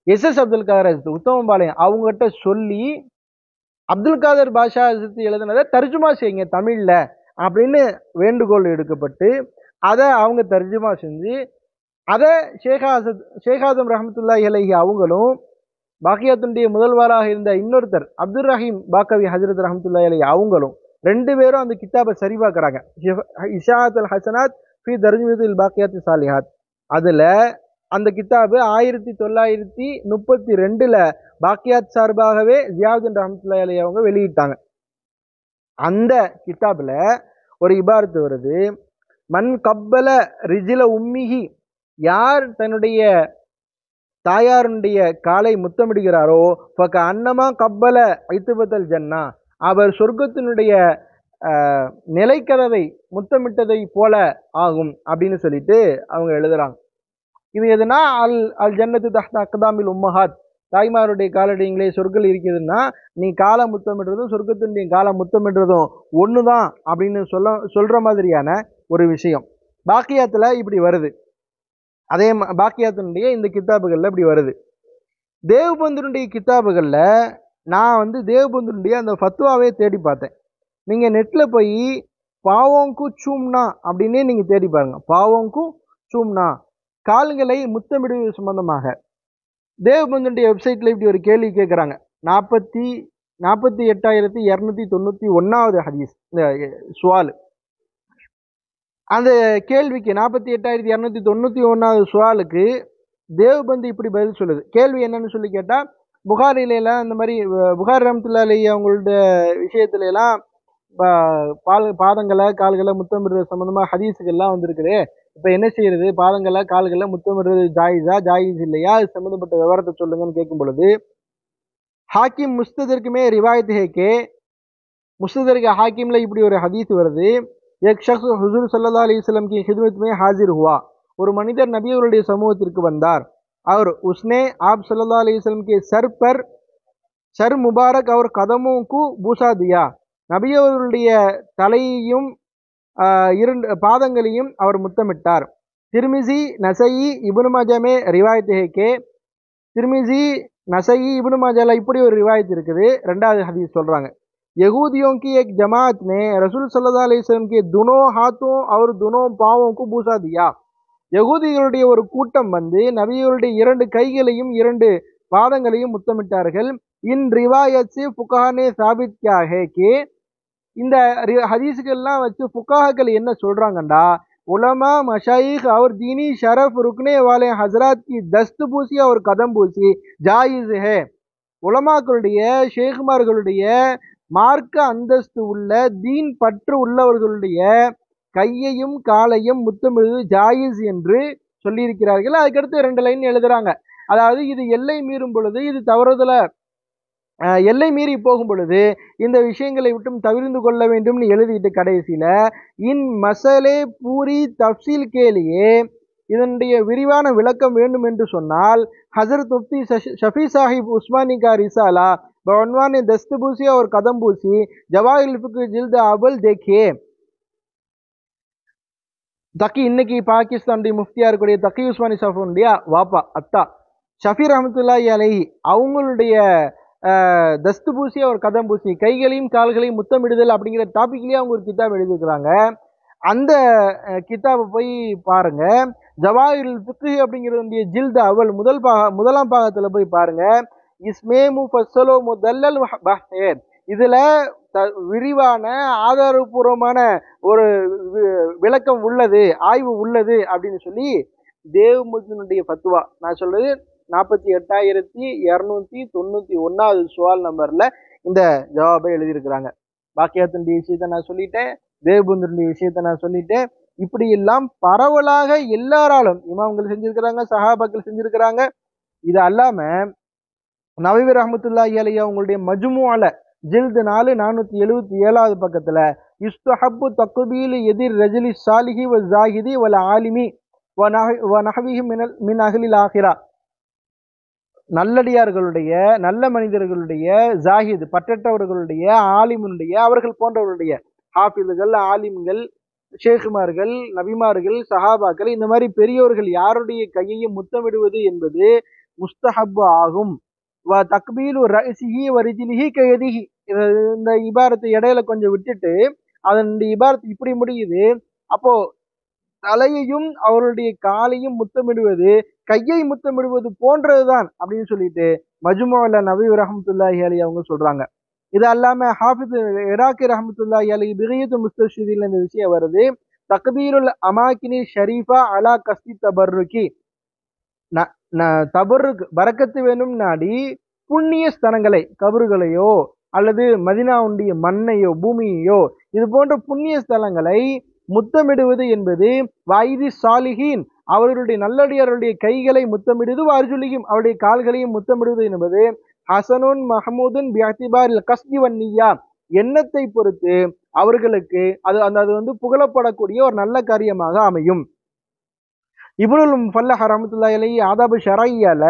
எஸ் அப்துல் காதர் ஹஜ்ரத் உத்தமபாளையம் அவங்ககிட்ட சொல்லி, அப்துல் காதர் பாஷா ஹஜ்ரத் எழுதினதை தர்ஜுமா செய்யுங்க தமிழ்ல அப்படின்னு வேண்டுகோள் எடுக்கப்பட்டு, அதை அவங்க தர்ஜுமா செஞ்சு, அதை ஷேக் ஆதம் ரஹ்மத்துல்லாஹி அலைஹி அவங்களும் பாக்கியாத்துடைய முதல்வராக இருந்த இன்னொருத்தர் அப்துல் ரஹீம் பாக்கவி ஹஜ்ரத் ரஹ்மத்துல்லாஹி அலைஹி அவங்களும் ரெண்டு பேரும் அந்த கித்தாபை சரி பார்க்கறாங்க. இஷாஅத்துல் ஹசனாத் ஃபி தர்ஜுமத்துல் பாக்கியாத்து சாலிஹாத். அதுல அந்த கித்தாபு 1932ல பாக்கியாத் சார்பாகவே ஜியாவுதீன் ரஹ்மத்துல்லாஹி அலைஹி அவங்க வெளியிட்டாங்க. அந்த கித்தாபுல ஒரு இபாரத்து வருது, மன் கப்பல ரிஜில உம்மிஹி, யார் தன்னுடைய தாயாருடைய காலை முத்தமிடுகிறாரோ ஃபக அன்னமா கப்பல ஐத்துபத்தல் ஜன்னா, அவர் சொர்க்கத்தினுடைய நிலைக்கதவை முத்தமிட்டதை போல ஆகும் அப்படின்னு சொல்லிட்டு அவங்க எழுதுறாங்க. இது எதுனா அல் அல் ஜன்னத்து தஹ்த அக்தாமில் உம்மஹாத், தாய்மாருடைய காலடிங்களே சொர்க்கம் இருக்குதுன்னா நீ காலை முத்தமிடுறதும் சொர்க்கத்தினுடைய காலை முத்தமிடுறதும் ஒண்ணுதான் அப்படின்னு சொல்ற மாதிரியான ஒரு விஷயம் பாக்கியாத்துல இப்படி வருது. அதே பாக்கியாத்தினுடைய இந்த கித்தாபுகள்ல இப்படி வருது. தேவ்பந்தினுடைய கித்தாபுகள்ல நான் வந்து தேவ்பந்தினுடைய அந்த ஃபத்வாவே தேடி பார்த்தேன். நீங்க நெட்ல போய் பாவோங்கு சூம்னா அப்படின்னே நீங்க தேடி பாருங்க. பாவோங்கு சூம்னா, கால்களை முத்தமிடுவது சம்பந்தமாக தேவ்பந்தினுடைய வெப்சைட்ல இப்படி ஒரு கேள்வி கேட்குறாங்க. 48,291வது ஹதீஸ் சுவால். அந்த கேள்விக்கு 48,291வது சுவாலுக்கு தேவ்பந்த் இப்படி பதில் சொல்லுது. கேள்வி என்னன்னு சொல்லி கேட்டா, புகாரில எல்லாம் இந்த மாதிரி புகார் ரஹ்மத்துல்லாஹி அலைஹி அவங்களோட விஷயத்துல எல்லாம் பாதங்களை கால்களை முத்தமிடுறது சம்பந்தமா ஹதீஸுகள்லாம் வந்திருக்குது. இப்ப என்ன செய்யறது, பாதங்களை கால்களை முத்தமிடுறது ஜாயிஸா ஜாயிஸ் இல்லையா, அது சம்பந்தப்பட்ட விவரத்தை சொல்லுங்கன்னு கேட்கும் பொழுது, ஹாக்கிம் முஸ்ததர்க்குமே ரிவாயத் ஹேக்கே, முஸ்ததர்க்கு ஹாக்கிம்ல இப்படி ஒரு ஹதீஸ் வருது, एक शख्स हुजूर सल्लल्लाहु अलैहि वसल्लम की खिदमत में हाजिर हुआ, ஒரு மனிதர் நபி அவருடைய சமூகத்திற்கு வந்தார். और उसने आप सल्लल्लाहु अलैहि वसल्लम के सर मुबारक और कदमों को बूसा दिया, நபி அவருடைய தலையையும் இரண்டு பாதங்களையும் அவர் முத்தமிட்டார். तिरमिजी नसई इब्न माजा में रिवायत है कि तिरमिजी नसई इब्न माजाல இப்படி ஒரு ரிவாயத் இருக்குது. ரெண்டாவது ஹதீஸ் சொல்றாங்க, यहूदियों की एक जमात ने रसूल सल्लल्लाहु अलैहि वसल्लम के दोनों हाथों और दोनों पावों को बूसा दिया, யகூதிகளுடைய ஒரு கூட்டம் வந்து நபியுடைய இரண்டு கைகளையும் இரண்டு பாதங்களையும் முத்தமிட்டார்கள். இன் ரிவாயத் से फुकाहा ने साबित किया है कि, இந்த ஹதீஸுகள்லாம் வச்சு ஃபுகாஹ்கள் என்ன சொல்றாங்கண்டா, உலமா மஷாயிக் और दीनी शरफ रुकने वाले हजरात की दस्तबूसी और कदम बूसी जायज़ है, உலமாக்களுடைய ஷேகுமார்களுடைய மார்க்க அந்தஸ்து உள்ள தீன் பற்று உள்ளவர்களுடைய கையையும் காலையும் முத்தமிடுவது ஜாயிஸ் என்று சொல்லியிருக்கிறார்கள். அதுக்கடுத்து 2 லைன் எழுதுறாங்க. அதாவது இது எல்லை மீறும் பொழுது, இது தவறுதல எல்லை மீறி போகும் பொழுது இந்த விஷயங்களை விட்டும் தவிர்த்து கொள்ள வேண்டும்னு எழுதிட்டு கடைசியில இன் மசலே பூரி தப்சீல் கேலியே, இதனுடைய விரிவான விளக்கம் வேண்டும் என்று சொன்னால் ஹசரத் முஃப்தி ஷஃபி சாஹிப் உஸ்மானி கா ரிசாலா बउनवान दस्तबूसी और कदमबूसी जवाहिर फिक्र जिल्द अव्वल देखिए. தக்கி இன்னைக்கு பாகிஸ்தானுடைய முஃப்தியா இருக்கக்கூடிய தக்கி உஸ்மானி சஃபுடைய வாப்பா அத்தா ஷஃபி ரஹமத்துல்லாஹி அலைஹி அவங்களுடைய தஸ்துபூசி ஒரு கதம்பூசி கைகளையும் கால்களையும் முத்தமிடுதல் அப்படிங்கிற டாபிக்லயே அவங்க ஒரு கிதாப் எழுதியிருக்கிறாங்க. அந்த கிதாபை போய் பாருங்க. ஜவாஹிருல் ஃபிக்ஹ் அப்படிங்கிறது ஜில்து அவல் முதலாம் பாகத்துல போய் பாருங்க. இஸ்மே முஃபஸ்ஸலோ முதல்லல் பஹ்ஸே, இதுல விரிவான ஆதாரபூர்வமான ஒரு விளக்கம் உள்ளது, ஆய்வு உள்ளது அப்படின்னு சொல்லி தேவ்முஜினுடைய ஃபத்வா, நான் சொல்றது 48,291 சுவால் நம்பர்ல இந்த ஜவாபை எழுதியிருக்கிறாங்க. பாக்கியாத்தினுடைய விஷயத்த நான் சொல்லிட்டேன், தேவ்பந்துடைய விஷயத்த நான் சொல்லிட்டேன். இப்படி எல்லாம் பரவலாக எல்லாராலும் இமாம்கள் செஞ்சிருக்கிறாங்க, சஹாபாக்கள் செஞ்சிருக்கிறாங்க. இது அல்லாம நவவி ரஹமத்துல்லாஹி அலைஹி அவங்களுடைய மஜ்முஅல ஜில்து 4 477வது பக்கத்துல யுஸ்தஹப்பு தக்பீல் எதிர் ரஜிலி சாலிஹி வ ஜாஹிதி வல் ஆலிமி வ நஹ்விஹி மின் அஹ்லில் ஆகிரா, நல்லடியார்களுடைய நல்ல மனிதர்களுடைய ஜாஹித் பற்றற்றவர்களுடைய ஆலிமுடைய அவர்கள் போன்றவர்களுடைய ஹாஃபிதுகள் ஆலிம்கள் ஷேகுமார்கள் நபிமார்கள் சஹாபாக்கள் இந்த மாதிரி பெரியோர்கள் யாருடைய கையையும் முத்தமிடுவது என்பது முஸ்தஹப்பு ஆகும். தக்பீலு ரஸிஹி வ ரிஜ்லிஹி கயதிஹி, இந்த இபாரத்தை இடையில கொஞ்சம் விட்டுட்டு அதனுடைய இபாரத்து இப்படி முடியுது. அப்போ தலையையும் அவருடைய காலையும் முத்தமிடுவது கையை முத்தமிடுவது போன்றதுதான் அப்படின்னு சொல்லிட்டு மஜ்முஅல நவவி ரஹமத்துல்லாஹி அலைஹி அவங்க சொல்றாங்க. இது அல்லாம ஹாஃபிஸ் இராக்கி ரஹமத்துல்லாஹி அலைஹி பிகியத்து முஸ்தஷ்ஹிதில் இந்த விஷயம் வருது. தக்பீருல் அமாக்கினி ஷரீஃபா அலா கஸ்தி தபர்ருக்கி, தபர்ருக் பரக்கத்து வேணும் நாடி புண்ணிய ஸ்தலங்களை கபறுகளையோ அல்லது மதினாவுடைய மண்ணையோ பூமியையோ இது போன்ற புண்ணிய ஸ்தலங்களை முத்தமிடுவது என்பது வைதி சாலிஹீன் அவர்களுடைய நல்லடியாருடைய கைகளை முத்தமிடுவது, அர்ஜுலியும் அவருடைய கால்களையும் முத்தமிடுவது என்பது ஹசனுன் மஹமூதுன் பிஅத்திபார் கஸ்தி வன்னியா, எண்ணத்தை பொறுத்து அவர்களுக்கு அது புகழப்படக்கூடிய ஒரு நல்ல காரியமாக அமையும். இப்னுல் முஃபல்லஹ் ரஹ்மத்துல்லாஹி அலைஹி ஆதாபு ஷரய்யால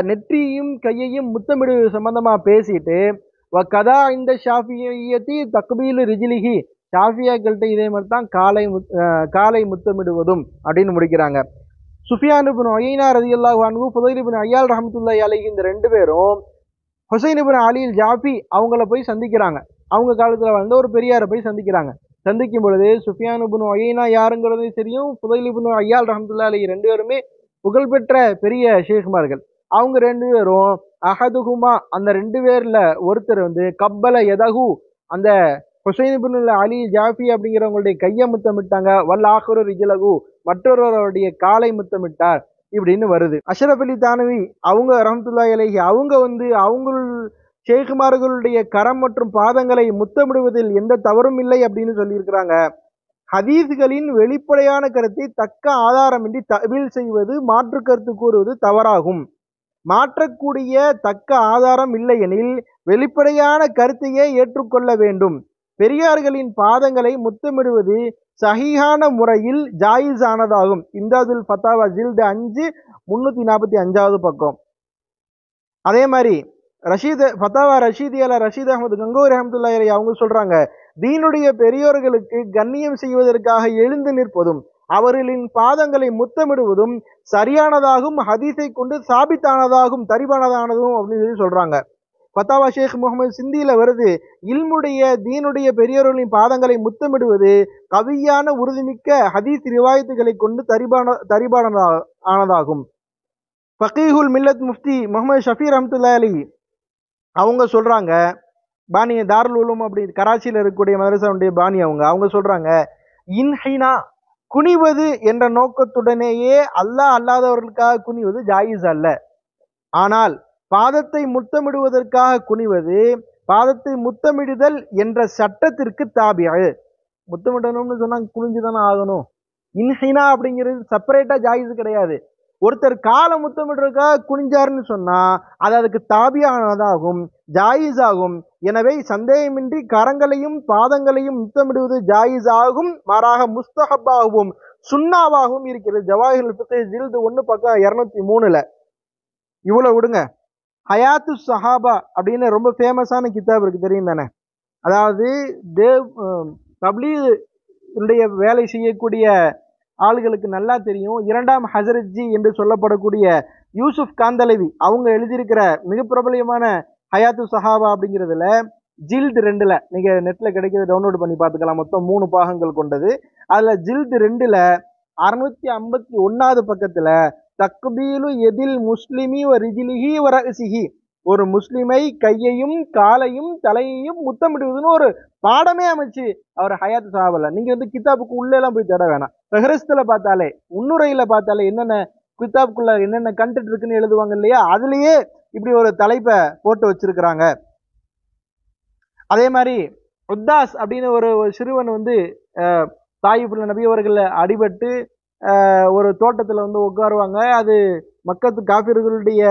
நெற்றியும் கையையும் முத்தமிடுவது சம்பந்தமா பேசிட்டு கதா இந்த ஷாஃபியத்தி தக்பீல் ரிஜ்லிஹி, ஷாஃபியாக்கள்கிட்ட இதே மாதிரி தான் காலை முத்தமிடுவதும் அப்படின்னு முடிக்கிறாங்க. சுஃபியான் இப்னு உயைனா ரலியல்லாஹு அன்ஹு ஃபுதைல் இப்னு அய்யால் ரஹ்மத்துல்லாஹி அலைஹி இந்த ரெண்டு பேரும் ஹுசைன் இப்னு அலி ஜாஃபி அவங்கள போய் சந்திக்கிறாங்க. அவங்க காலத்துல வாழ்ந்த ஒரு பெரியாரை போய் சந்திக்கிறாங்க. சந்திக்கும் பொழுது சுஃபியான் இப்னு உயைனா யாருங்கிறது தெரியும், ஃபுதைல் இப்னு அய்யால் ரஹ்மத்துல்லாஹி அலைஹி ரெண்டு பேருமே புகழ்பெற்ற பெரிய ஷேக்மார்கள். அவங்க ரெண்டு பேரும் அஹதுகுமா, அந்த ரெண்டு பேர்ல ஒருத்தர் கப்பல எதகு, அந்த ஹுசைன் இப்னு அலி ஜாஃபி அப்படிங்கிறவங்களுடைய கையை முத்தமிட்டாங்க. வல் ஆஹிரு ரிஜ்லகு, மற்றொருவருடைய காலை முத்தமிட்டார் இப்படின்னு வருது. அஷ்ரஃப் அலி தானவி அவங்க ரஹ்மத்துல்லாஹி அலைஹி அவங்க அவங்க ஷேகுமார்களுடைய கரம் மற்றும் பாதங்களை முத்தமிடுவதில் எந்த தவறும் இல்லை அப்படின்னு சொல்லியிருக்கிறாங்க. ஹதீஸ்களின் வெளிப்படையான கருத்தை தக்க ஆதாரமின்றி தவில் செய்வது, மாற்று கருத்து கூறுவது தவறாகும். மாற்றக்கூடிய தக்க ஆதாரம் இல்லையெனில் வெளிப்படையான கருத்தையே ஏற்றுக்கொள்ள வேண்டும். பெரியார்களின் பாதங்களை முத்தமிடுவது சஹீஹான முறையில் ஜாயிஸ் ஆனதாகும். இம்தாதுல் ஃபத்தாவா ஜில்து 5 345வது பக்கம். அதே மாதிரி ஃபத்தாவா ரஷீதியால ரஷீத் அஹமது கங்கோரி ரஹ்மத்துல்லாஹி அலைஹி அவங்க சொல்றாங்க, தீனுடைய பெரியோர்களுக்கு கண்ணியம் செய்வதற்காக எழுந்து நிற்பதும் அவர்களின் பாதங்களை முத்தமிடுவதும் சரியானதாகும், ஹதீஸை கொண்டு சாபித்தானதாகும், தரிபானதானதும் அப்படின்னு சொல்லி சொல்றாங்க. ஃபத்தாவா ஷேக் முகமது சிந்தியில வருது, இல்முடைய தீனுடைய பெரியோர்களின் பாதங்களை முத்தமிடுவது கவியான உறுதிமிக்க ஹதீஸ் ரிவாயத்துகளை கொண்டு தரிபானதாகும். ஃபகீஹுல் மில்லத் முஃப்தி முகமது ஷஃபி ரஹ்மத்துல்லாஹி அலைஹி அவங்க சொல்றாங்க, பானி தாருல் உலூம் அப்படி கராச்சியில் இருக்கக்கூடிய மதரசாவுடைய பானி அவங்க சொல்றாங்க, இன்ஹினா குனிவது என்ற நோக்கத்துடனேயே அல்லாஹ் அல்லாதவர்களுக்காக குனிவது ஜாயிஸ் அல்ல. ஆனால் பாதத்தை முத்தமிடுவதற்காக குனிவது பாதத்தை முத்தமிடுதல் என்ற சட்டத்திற்கு தாபிஅ. முத்தமிடணும்னு சொன்னா குனிஞ்சுதானே ஆகணும். இன்ஹினா அப்படிங்கிறது செப்பரேட்டா ஜாயிஸ் கிடையாது. ஒருத்தர் காலை முத்தமிடுறதுக்காக குனிஞ்சாருன்னு சொன்னா அது அதுக்கு தாபியானதாகும், ஜாயிஸ் ஆகும். எனவே சந்தேகமின்றி கரங்களையும் பாதங்களையும் முத்தமிடுவது ஜாயிஸ் ஆகும், மாறாக முஸ்தஹப்பாகவும் சுன்னாவாகவும் இருக்கிறது. ஜவாஹிருல் ஃபிக்ஹ் ஜில்து 1 பக்கம் 203ல. இவ்வளவு விடுங்க. ஹயாத்து சஹாபா அப்படின்னு ரொம்ப ஃபேமஸான கிதாப் இருக்கு, தெரியும் தானே? அதாவது தேவ் தப்லீகுடைய வேலை செய்யக்கூடிய ஆளுகளுக்கு நல்லா தெரியும். இரண்டாம் ஹசரத்ஜி என்று சொல்லப்படக்கூடிய யூசுப் காந்தலவி அவங்க எழுதியிருக்கிற மிக பிரபலியமான ஹயாத்து சஹாபா அப்படிங்கிறதுல ஜில்து 2ல நீங்க நெட்ல கிடைக்கிறத டவுன்லோட் பண்ணி பார்த்துக்கலாம். மொத்தம் 3 பாகங்கள் கொண்டது. அதுல ஜில்து 2ல 651வது பக்கத்துல தக்பீலு எதில் முஸ்லிமி வ ரிஜிலிஹி வ ரஅசிஹி, ஒரு முஸ்லிமை கையையும் காலையும் தலையையும் முத்தமிடுவதுன்னு ஒரு பாடமே அமைச்சு அவர் ஹயாத் சஹாபால. நீங்க வந்து கிதாபுக்கு உள்ள எல்லாம் போய் தேட வேணாம். பெஹ்ரிஸ்துல பார்த்தாலே, முன்னுரையில பார்த்தாலே என்னென்ன கிதாபுக்குள்ள என்னென்ன கண்டென்ட் இருக்குன்னு எழுதுவாங்க இல்லையா, அதுலயே இப்படி ஒரு தலைப்பை போட்டு வச்சிருக்கிறாங்க. அதே மாதிரி உத்தாஸ் அப்படின்னு ஒரு சிறுவன் வந்து தாயிஃப்ல நபி அவர்கள் அடிபட்டு ஒரு தோட்டத்துல வந்து உட்காருவாங்க. அது மக்கத்து காபிர்களுடைய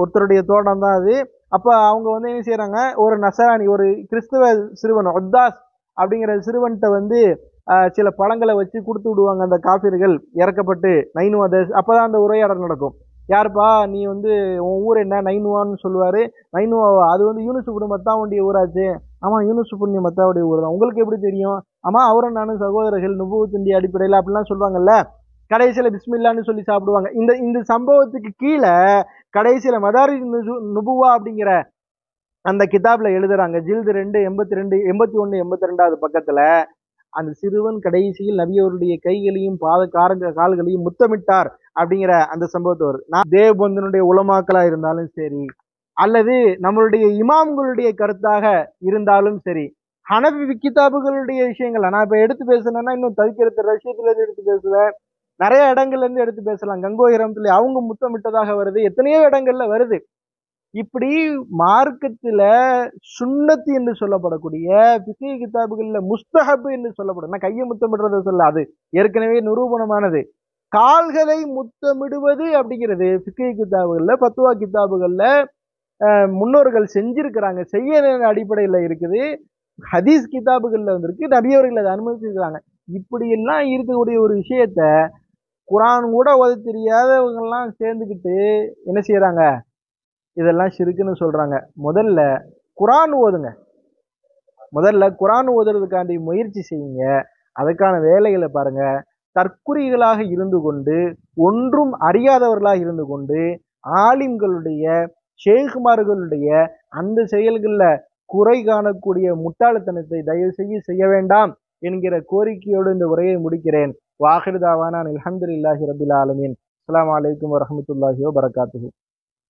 ஒருத்தருடைய தோட்டம் தான் அது. அப்ப அவங்க வந்து என்ன செய்யறாங்க, ஒரு நசராணி, ஒரு கிறிஸ்துவ சிறுவன் உத்தாஸ் அப்படிங்கிற சிறுவன்கிட்ட வந்து சில பழங்களை வச்சு கொடுத்து விடுவாங்க அந்த காபிர்கள் இறக்கப்பட்டு நைனுவாதஸ். அப்பதான் அந்த உரையாடல் நடக்கும். யாருப்பா நீ வந்து உன் ஊர் என்ன? நைனுவான்னு சொல்லுவாரு. நைனுவாவா? அது வந்து யூனுசுப் மத்தாவுடைய ஊராச்சு. ஆமா, யூனுசுப் மத்தாவுடைய ஊர் தான். உங்களுக்கு எப்படி தெரியும்? ஆமா, அவரும் நானும் சகோதரர்கள் நுபுவத்தின் அடிப்படையில் அப்படிலாம் சொல்லுவாங்கல்ல. கடைசியில பிஸ்மில்லான்னு சொல்லி சாப்பிடுவாங்க. இந்த இந்த சம்பவத்துக்கு கீழே கடைசியில மதாரி நுபுவா அப்படிங்கிற அந்த கிதாப்ல எழுதுறாங்க. ஜில்து 2 82 81 82வது பக்கத்துல அந்த சிறுவன் கடைசியில் நபியவருடைய கைகளையும் கால்களையும் முத்தமிட்டார் அப்படிங்கிற அந்த சம்பவத்தை வருது. நான் தேவபந்தனுடைய உலமாக்களா இருந்தாலும் சரி, அல்லது நம்மளுடைய இமாம்களுடைய கருத்தாக இருந்தாலும் சரி, ஹனபி கிதாபுகளுடைய விஷயங்கள் நான் இப்ப எடுத்து பேசுனேன்னா இன்னும் தவிக்கிறது ரஷ்யத்துல இருந்து எடுத்து பேசுவேன். நிறைய இடங்கள்ல இருந்து எடுத்து பேசலாம். கங்கோயிரத்துல அவங்க முத்தமிட்டதாக வருது, எத்தனையோ இடங்கள்ல வருது. இப்படி மார்க்கத்துல சுன்னத்து என்று சொல்லப்படக்கூடிய பிக்ஹ் கிதாபுகள்ல முஸ்தஹப் என்று சொல்லப்படும். நான் கையை முத்தமிடுறத சொல்ல, அது ஏற்கனவே நிரூபணமானது. கால்களை முத்தமிடுவது அப்படிங்கிறது பிக்ஹ் கிதாபுகள்ல, பத்துவா கிதாபுகள்ல முன்னோர்கள் செஞ்சிருக்கிறாங்க, செய்ய அடிப்படையில இருக்குது. ஹதீஸ் கிதாபுகள்ல வந்திருக்கு, நபியவர்கள் அதை அனுமதிச்சிருக்கிறாங்க. இப்படி எல்லாம் இருக்கக்கூடிய ஒரு விஷயத்த குரான் கூட ஓத தெரியாதவங்க எல்லாம் சேர்ந்துக்கிட்டு என்ன செய்யறாங்க, இதெல்லாம் ஷிர்க்குன்னு சொல்றாங்க. முதல்ல குரான் ஓதுங்க. முதல்ல குரான் ஓதுறதுக்காண்டி முயற்சி செய்யுங்க. அதுக்கான வேலைகளை பாருங்க. தற்குறிகளாக இருந்து கொண்டு, ஒன்றும் அறியாதவர்களாக இருந்து கொண்டு, ஆலிம்களுடைய ஷேகுமார்களுடைய அந்த செயல்கள்ல குறை காணக்கூடிய முட்டாள்தனத்தை தயவு செய்ய வேண்டாம் என்கிற கோரிக்கையோடு இந்த உரையை முடிக்கிறேன். வாஹிர் தாவானா அல்ஹம்துலில்லாஹி ரபில் ஆலமீன். அஸ்ஸலாமு அலைக்கும் வரஹ்மத்துல்லாஹி வபரகாத்துஹு.